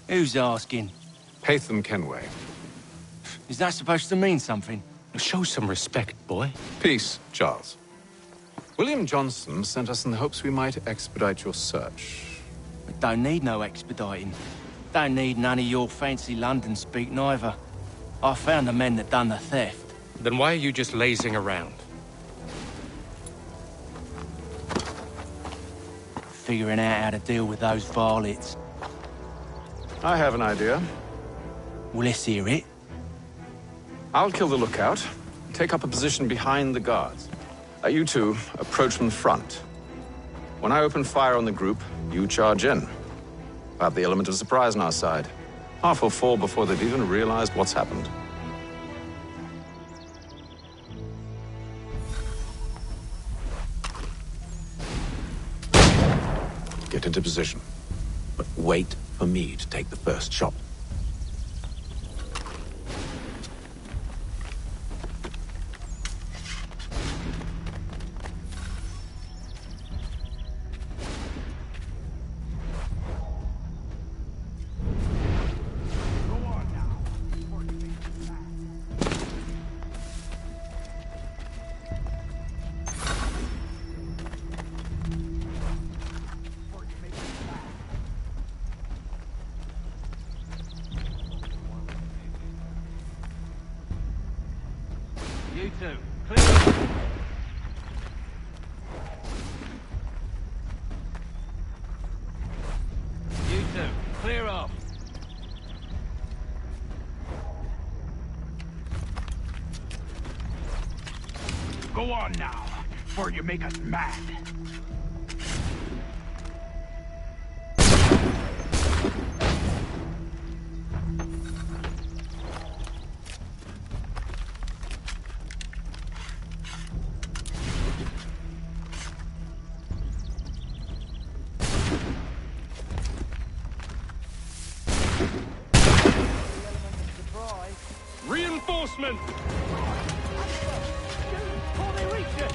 Who's asking? Haytham Kenway. Is that supposed to mean something? Show some respect, boy. Peace, Charles. William Johnson sent us in the hopes we might expedite your search. We don't need no expediting. Don't need none of your fancy London speak neither. I found the men that done the theft. Then why are you just lazing around? Figuring out how to deal with those varlets. I have an idea. Well, let's hear it. I'll kill the lookout, take up a position behind the guards. You two approach from the front. When I open fire on the group, you charge in. We'll have the element of surprise on our side. Half will fall before they've even realized what's happened. Get into position, but wait for me to take the first shot. You two, clear. You two, clear off. Go on now, before you make us mad. Reinforcement! Before they reach it!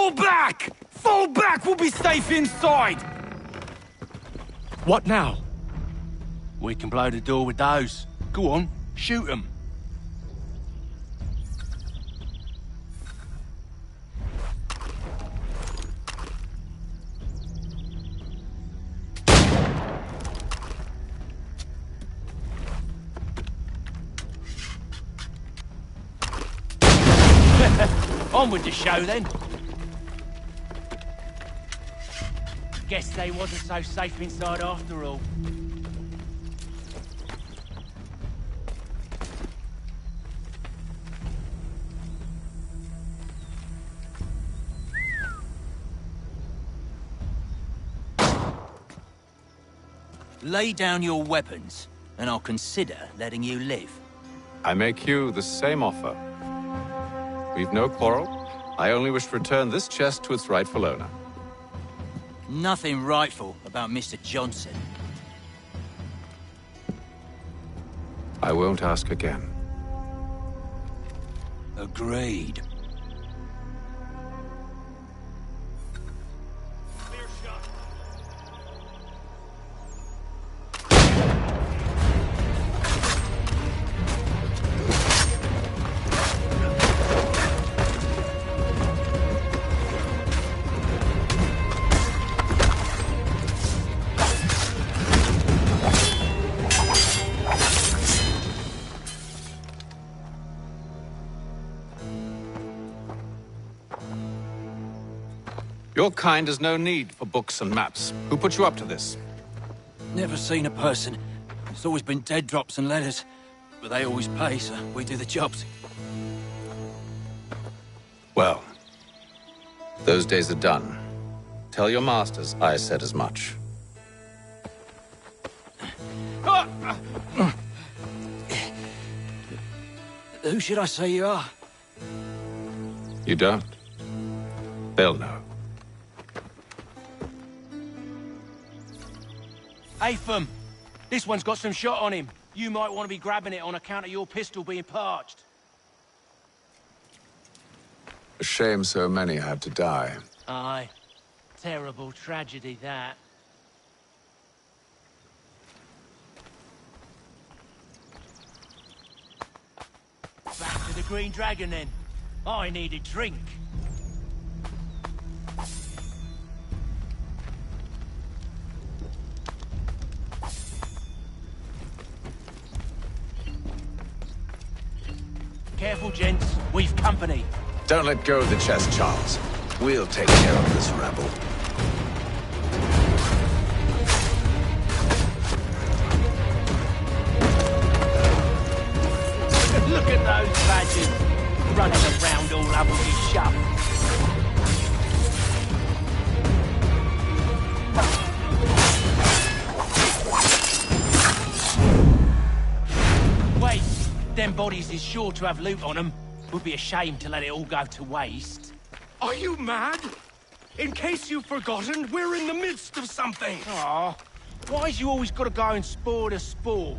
Fall back! Fall back! We'll be safe inside! What now? We can blow the door with those. Go on, shoot them. On with the show, then. Guess they wasn't so safe inside after all. Lay down your weapons, and I'll consider letting you live. I make you the same offer. We've no quarrel. I only wish to return this chest to its rightful owner. Nothing rightful about Mr. Johnson. I won't ask again. Agreed. Your kind has no need for books and maps. Who put you up to this? Never seen a person. It's always been dead drops and letters. But they always pay, so we do the jobs. Well, those days are done. Tell your masters I said as much. Who should I say you are? You don't? They'll know. Atham, this one's got some shot on him. You might want to be grabbing it on account of your pistol being parched. A shame so many had to die. Aye. Terrible tragedy, that. Back to the Green Dragon, then. I need a drink. Careful, gents. We've company. Don't let go of the chest, Charles. We'll take care of this rebel. Look at those badgers running around all uppity shut. Wait, them bodies is sure to have loot on them. Would be a shame to let it all go to waste. Are you mad? In case you've forgotten, we're in the midst of something. Aw, why's you always gotta go and spoil the sport?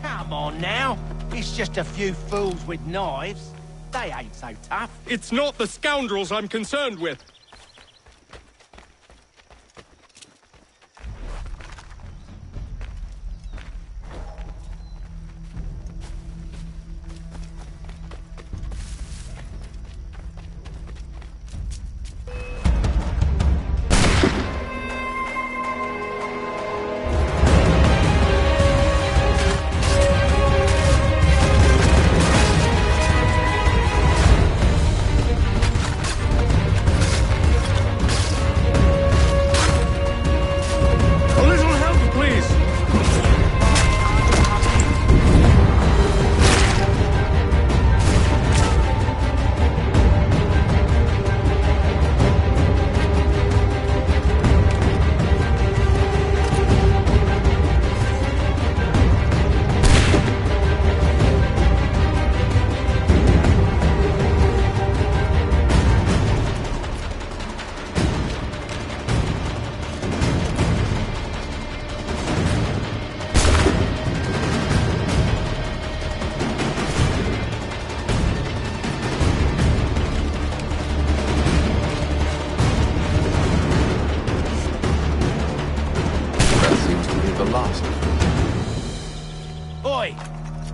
Come on now. It's just a few fools with knives. They ain't so tough. It's not the scoundrels I'm concerned with.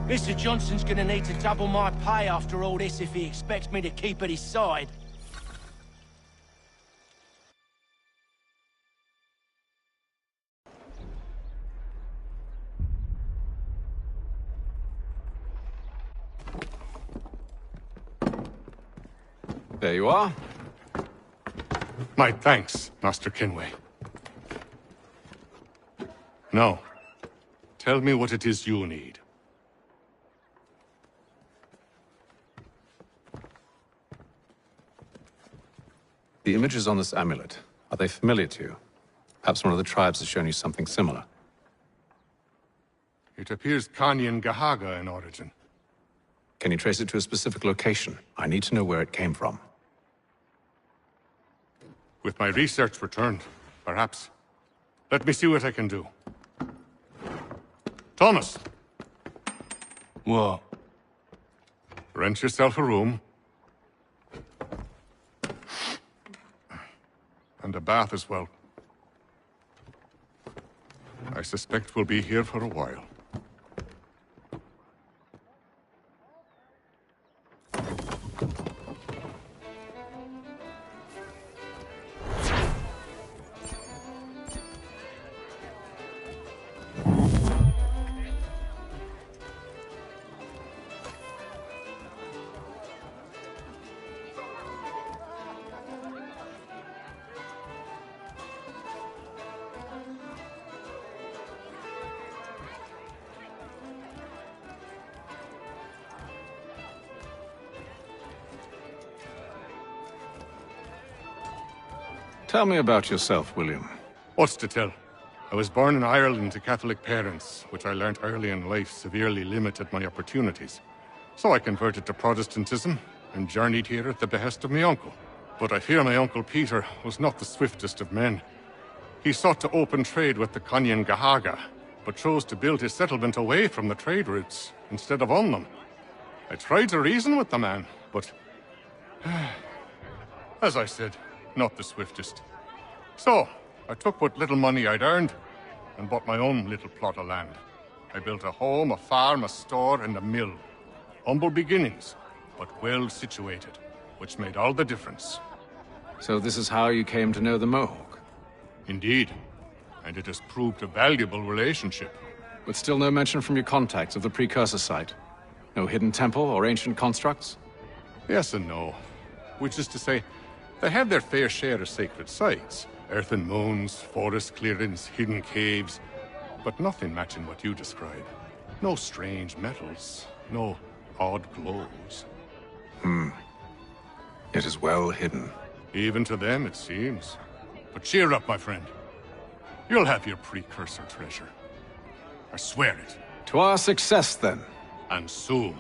Mr. Johnson's gonna need to double my pay after all this if he expects me to keep at his side. There you are. My thanks, Master Kenway. Now, tell me what it is you need. The images on this amulet, are they familiar to you? Perhaps one of the tribes has shown you something similar. It appears Kanyan Gahaga in origin. Can you trace it to a specific location? I need to know where it came from. With my research returned, perhaps. Let me see what I can do. Thomas! What? Rent yourself a room. And a bath as well. I suspect we'll be here for a while. Tell me about yourself, William. What's to tell? I was born in Ireland to Catholic parents, which I learnt early in life severely limited my opportunities. So I converted to Protestantism and journeyed here at the behest of my uncle. But I fear my uncle Peter was not the swiftest of men. He sought to open trade with the Kanyan Gahaga, but chose to build his settlement away from the trade routes instead of on them. I tried to reason with the man, but as I said, not the swiftest. So, I took what little money I'd earned and bought my own little plot of land. I built a home, a farm, a store, and a mill. Humble beginnings, but well situated, which made all the difference. So this is how you came to know the Mohawk? Indeed, and it has proved a valuable relationship. But still no mention from your contacts of the precursor site? No hidden temple or ancient constructs? Yes and no. Which is to say, they have their fair share of sacred sites. Earthen moons, forest clearings, hidden caves. But nothing matching what you describe. No strange metals, no odd glows. It is well hidden. Even to them, it seems. But cheer up, my friend. You'll have your precursor treasure. I swear it. To our success, then. And soon.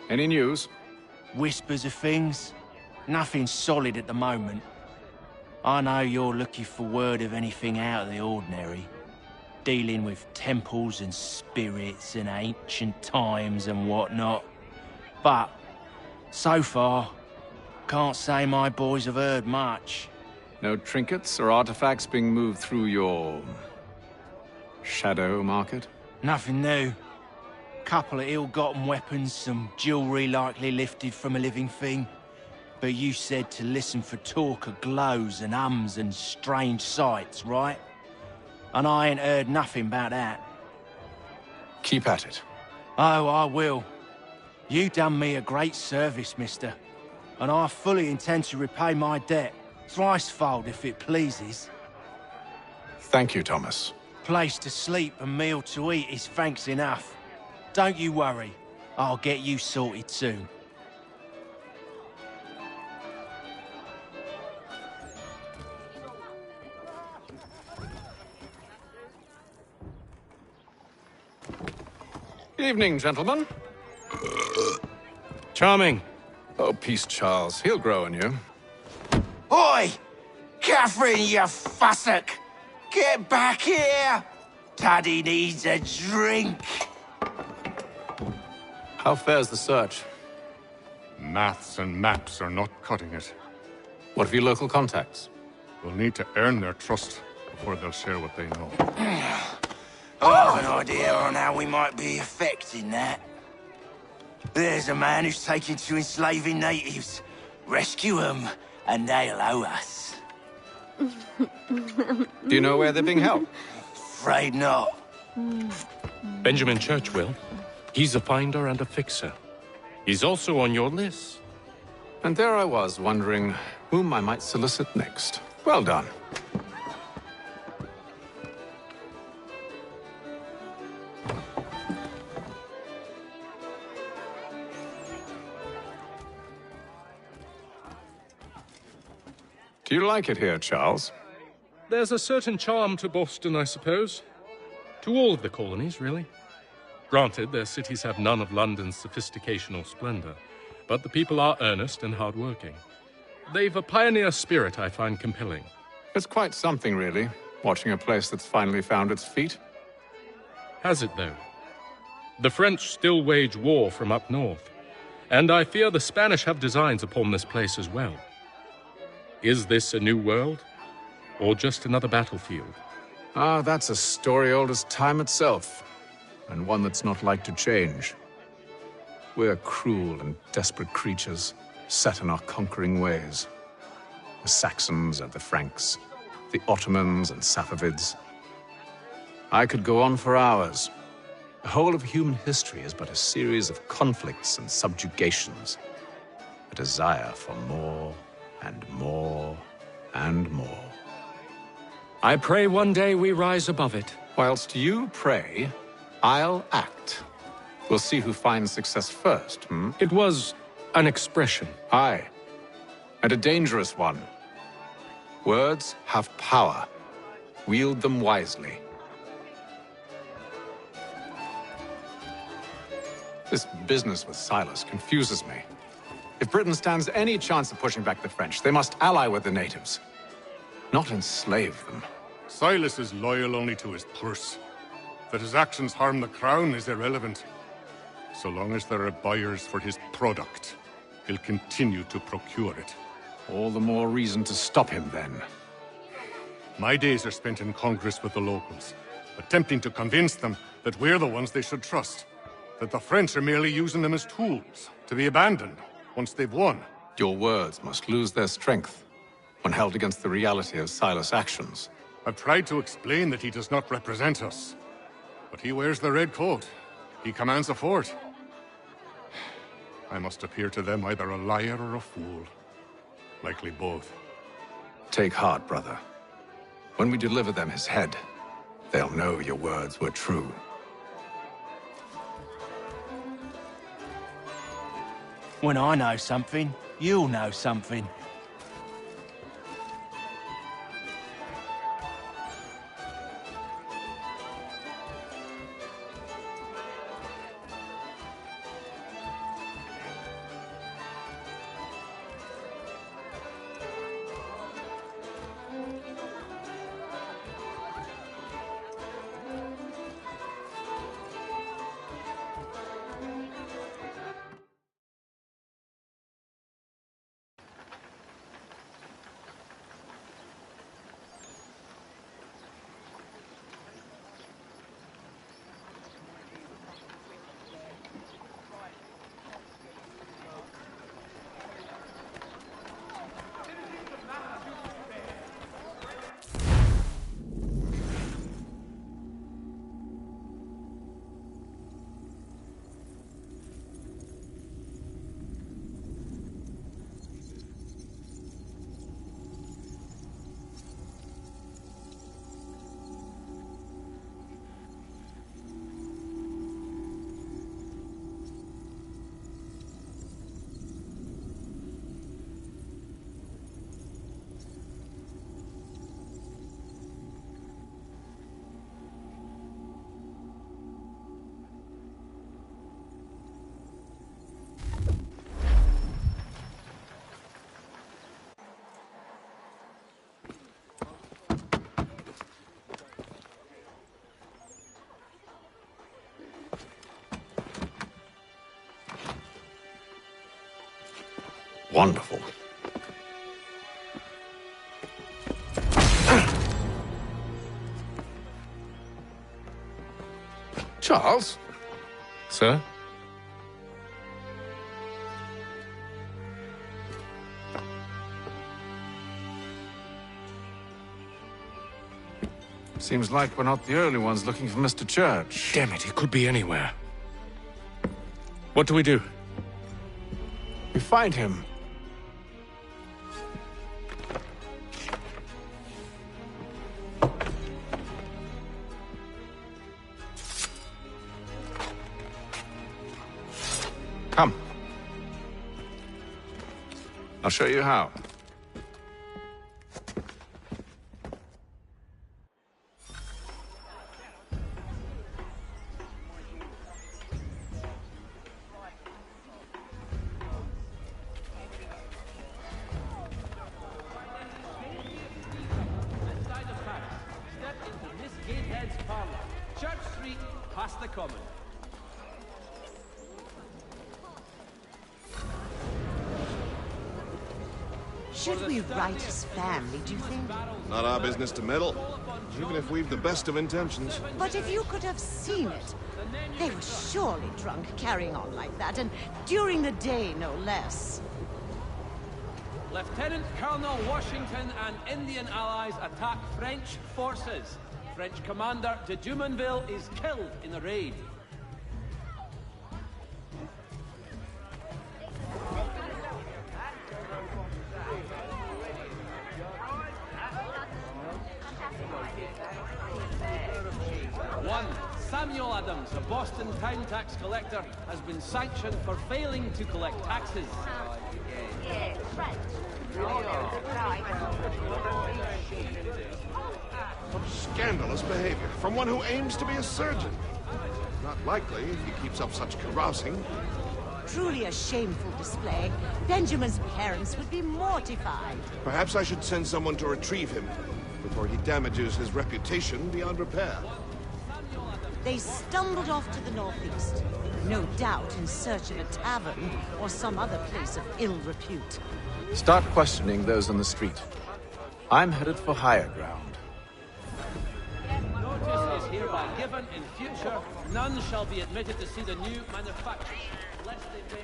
Any news? Whispers of things. Nothing solid at the moment. I know you're looking for word of anything out of the ordinary. Dealing with temples and spirits and ancient times and whatnot. But, so far, can't say my boys have heard much. No trinkets or artifacts being moved through your... shadow market? Nothing new. Couple of ill-gotten weapons, some jewelry likely lifted from a living thing. But you said to listen for talk of glows and ums and strange sights, right? And I ain't heard nothing about that. Keep at it. Oh, I will. You done me a great service, mister. And I fully intend to repay my debt. Thricefold, if it pleases. Thank you, Thomas. Place to sleep and meal to eat is thanks enough. Don't you worry. I'll get you sorted soon. Evening, gentlemen. Charming. Oh, peace, Charles. He'll grow on you. Oi! Catherine, you fussock! Get back here! Taddy needs a drink. How fares the search? maths and maps are not cutting it. What of your local contacts? We'll need to earn their trust before they'll share what they know. I have an idea on how we might be affecting that. There's a man who's taken to enslaving natives. Rescue them, and they'll owe us. Do you know where they're being held? Afraid not. Benjamin Churchwill. He's a finder and a fixer. He's also on your list. And there I was, wondering whom I might solicit next. Well done. Do you like it here, Charles? There's a certain charm to Boston, I suppose. To all of the colonies, really. Granted, their cities have none of London's sophistication or splendor, but the people are earnest and hard-working. They've a pioneer spirit I find compelling. It's quite something, really, watching a place that's finally found its feet. Has it, though? The French still wage war from up north, and I fear the Spanish have designs upon this place as well. Is this a new world, or just another battlefield? Ah, that's a story old as time itself, and one that's not like to change. We're cruel and desperate creatures, set in our conquering ways. The Saxons and the Franks, the Ottomans and Safavids. I could go on for hours. The whole of human history is but a series of conflicts and subjugations. A desire for more and more and more. I pray one day we rise above it. Whilst you pray, I'll act. We'll see who finds success first, hmm? It was an expression. Aye, and a dangerous one. Words have power. Wield them wisely. This business with Silas confuses me. If Britain stands any chance of pushing back the French, they must ally with the natives, not enslave them. Silas is loyal only to his purse. That his actions harm the crown is irrelevant. So long as there are buyers for his product, he'll continue to procure it. All the more reason to stop him, then. My days are spent in Congress with the locals, attempting to convince them that we're the ones they should trust. That the French are merely using them as tools, to be abandoned once they've won. Your words must lose their strength when held against the reality of Silas' actions. I've tried to explain that he does not represent us. But he wears the red coat. He commands a fort. I must appear to them either a liar or a fool. Likely both. Take heart, brother. When we deliver them his head, they'll know your words were true. When I know something, you'll know something. Wonderful. Charles? Sir? Seems like we're not the only ones looking for Mr. Church. Damn it, he could be anywhere. What do we do? We find him. Come. I'll show you how. Should we write his family, do you think? Not our business to meddle, even if we've the best of intentions. But if you could have seen it, they were surely drunk carrying on like that, and during the day, no less. Lieutenant Colonel Washington and Indian allies attack French forces. French commander de Jumonville is killed in the raid. One, Samuel Adams, a Boston town tax collector, has been sanctioned for failing to collect taxes. Some scandalous behavior from one who aims to be a surgeon. Not likely if he keeps up such carousing. Truly a shameful display. Benjamin's parents would be mortified. Perhaps I should send someone to retrieve him before he damages his reputation beyond repair. They stumbled off to the northeast, no doubt in search of a tavern or some other place of ill repute. Start questioning those on the street. I'm headed for higher ground. Notice is hereby given. In future, none shall be admitted to see the new manufactures, lest they may...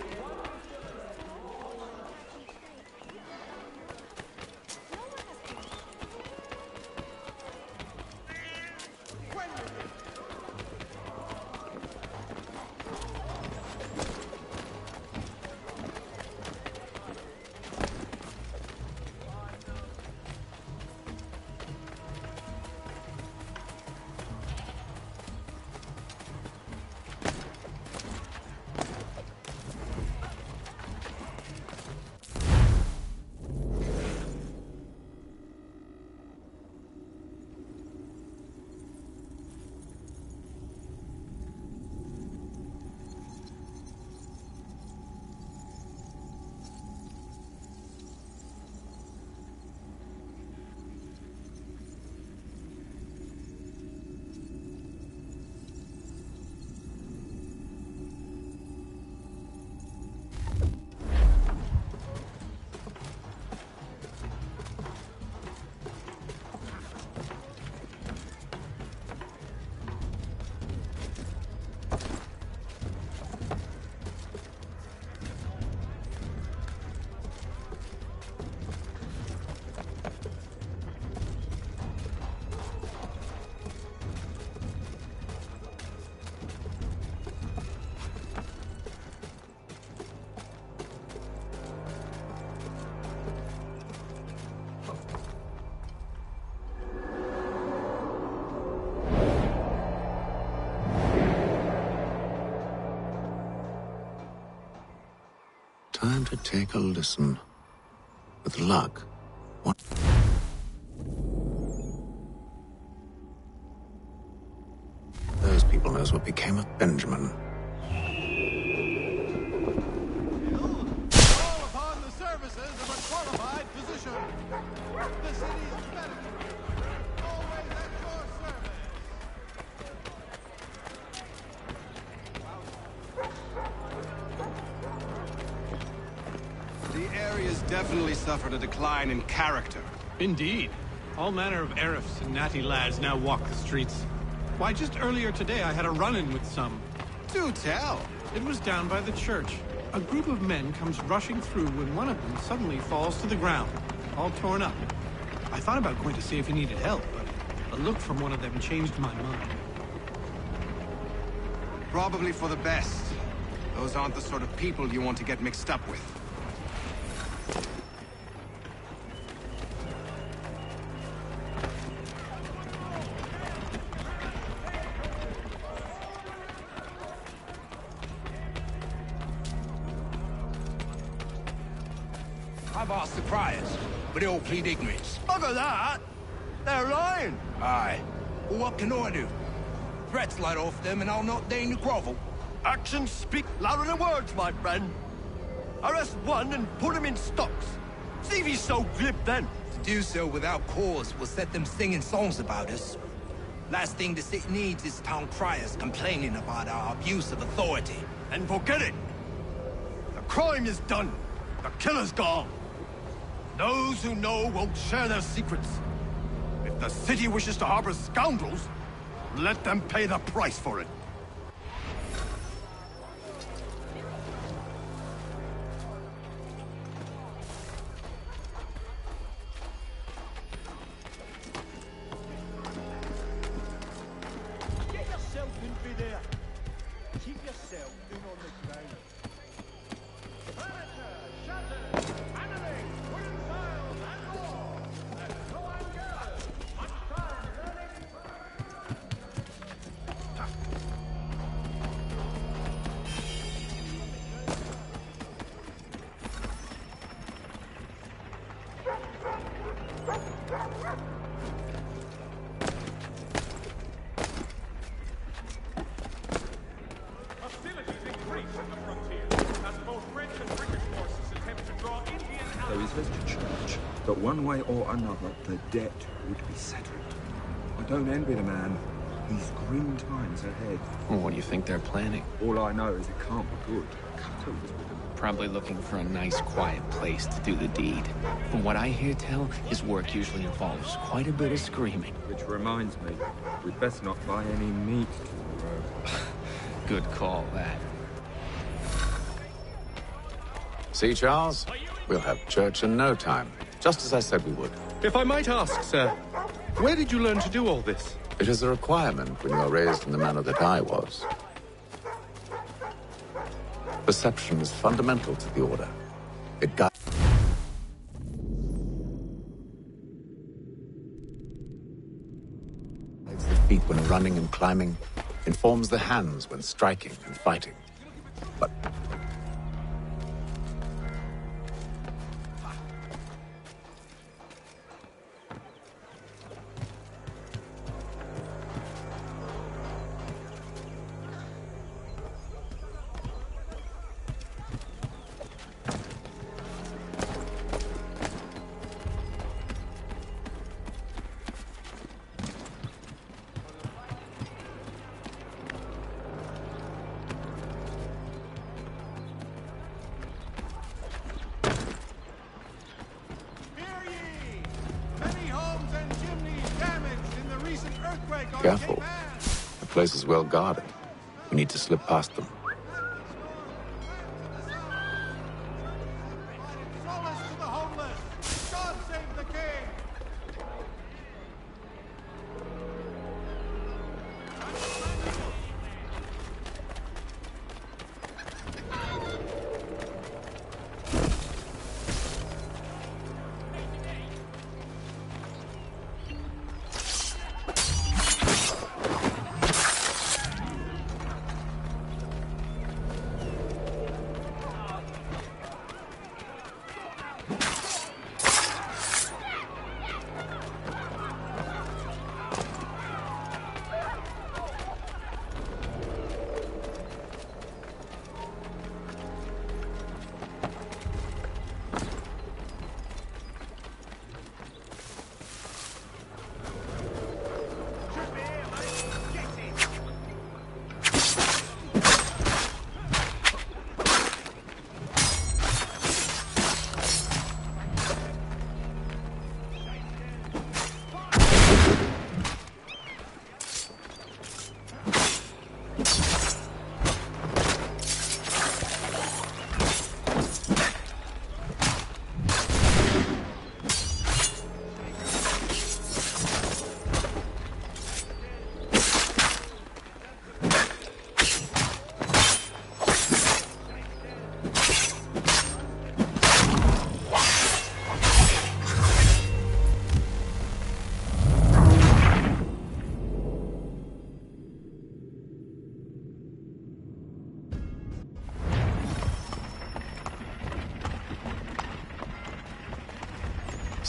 Time to take a listen. With luck, what... Those people knows what became of Benjamin. Call upon the services of a qualified physician. The city's medical. Always at your service. The area definitely suffered a decline in character. Indeed. All manner of Arifs and natty lads now walk the streets. Why, just earlier today I had a run-in with some. Do tell. It was down by the church. A group of men comes rushing through when one of them suddenly falls to the ground, all torn up. I thought about going to see if he needed help, but a look from one of them changed my mind. Probably for the best. Those aren't the sort of people you want to get mixed up with. I've asked the criers, but they all plead ignorance. Bugger that! They're lying! Aye. Well, what can I do? Threats let off them and I'll not deign to grovel. Actions speak louder than words, my friend. Arrest one and put him in stocks. See if he's so glib then. To do so without cause will set them singing songs about us. Last thing the city needs is town criers complaining about our abuse of authority. And forget it. The crime is done. The killer's gone. Those who know won't share their secrets. If the city wishes to harbor scoundrels, let them pay the price for it. Get yourself in there. Keep yourself in on the ground. Hostilities increase at the frontier as both French and British forces attempt to draw Indian There is this to church, that one way or another the debt would be settled. I don't envy the man. He's grim times ahead. Well, what do you think they're planning? All I know is it can't be good. Cut over with him. Probably looking for a nice, quiet place to do the deed. From what I hear tell, his work usually involves quite a bit of screaming. Which reminds me, we'd best not buy any meat tomorrow. Good call, that. See, Charles? We'll have church in no time, just as I said we would. If I might ask, sir, where did you learn to do all this? It is a requirement when you are raised in the manner that I was. Perception is fundamental to the Order. It guides the feet when running and climbing, informs the hands when striking and fighting. But careful. The place is well guarded. We need to slip past them.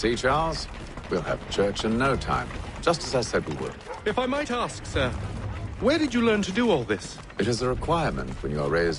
See, Charles? We'll have church in no time, just as I said we would. If I might ask, sir, where did you learn to do all this? It is a requirement when you are raised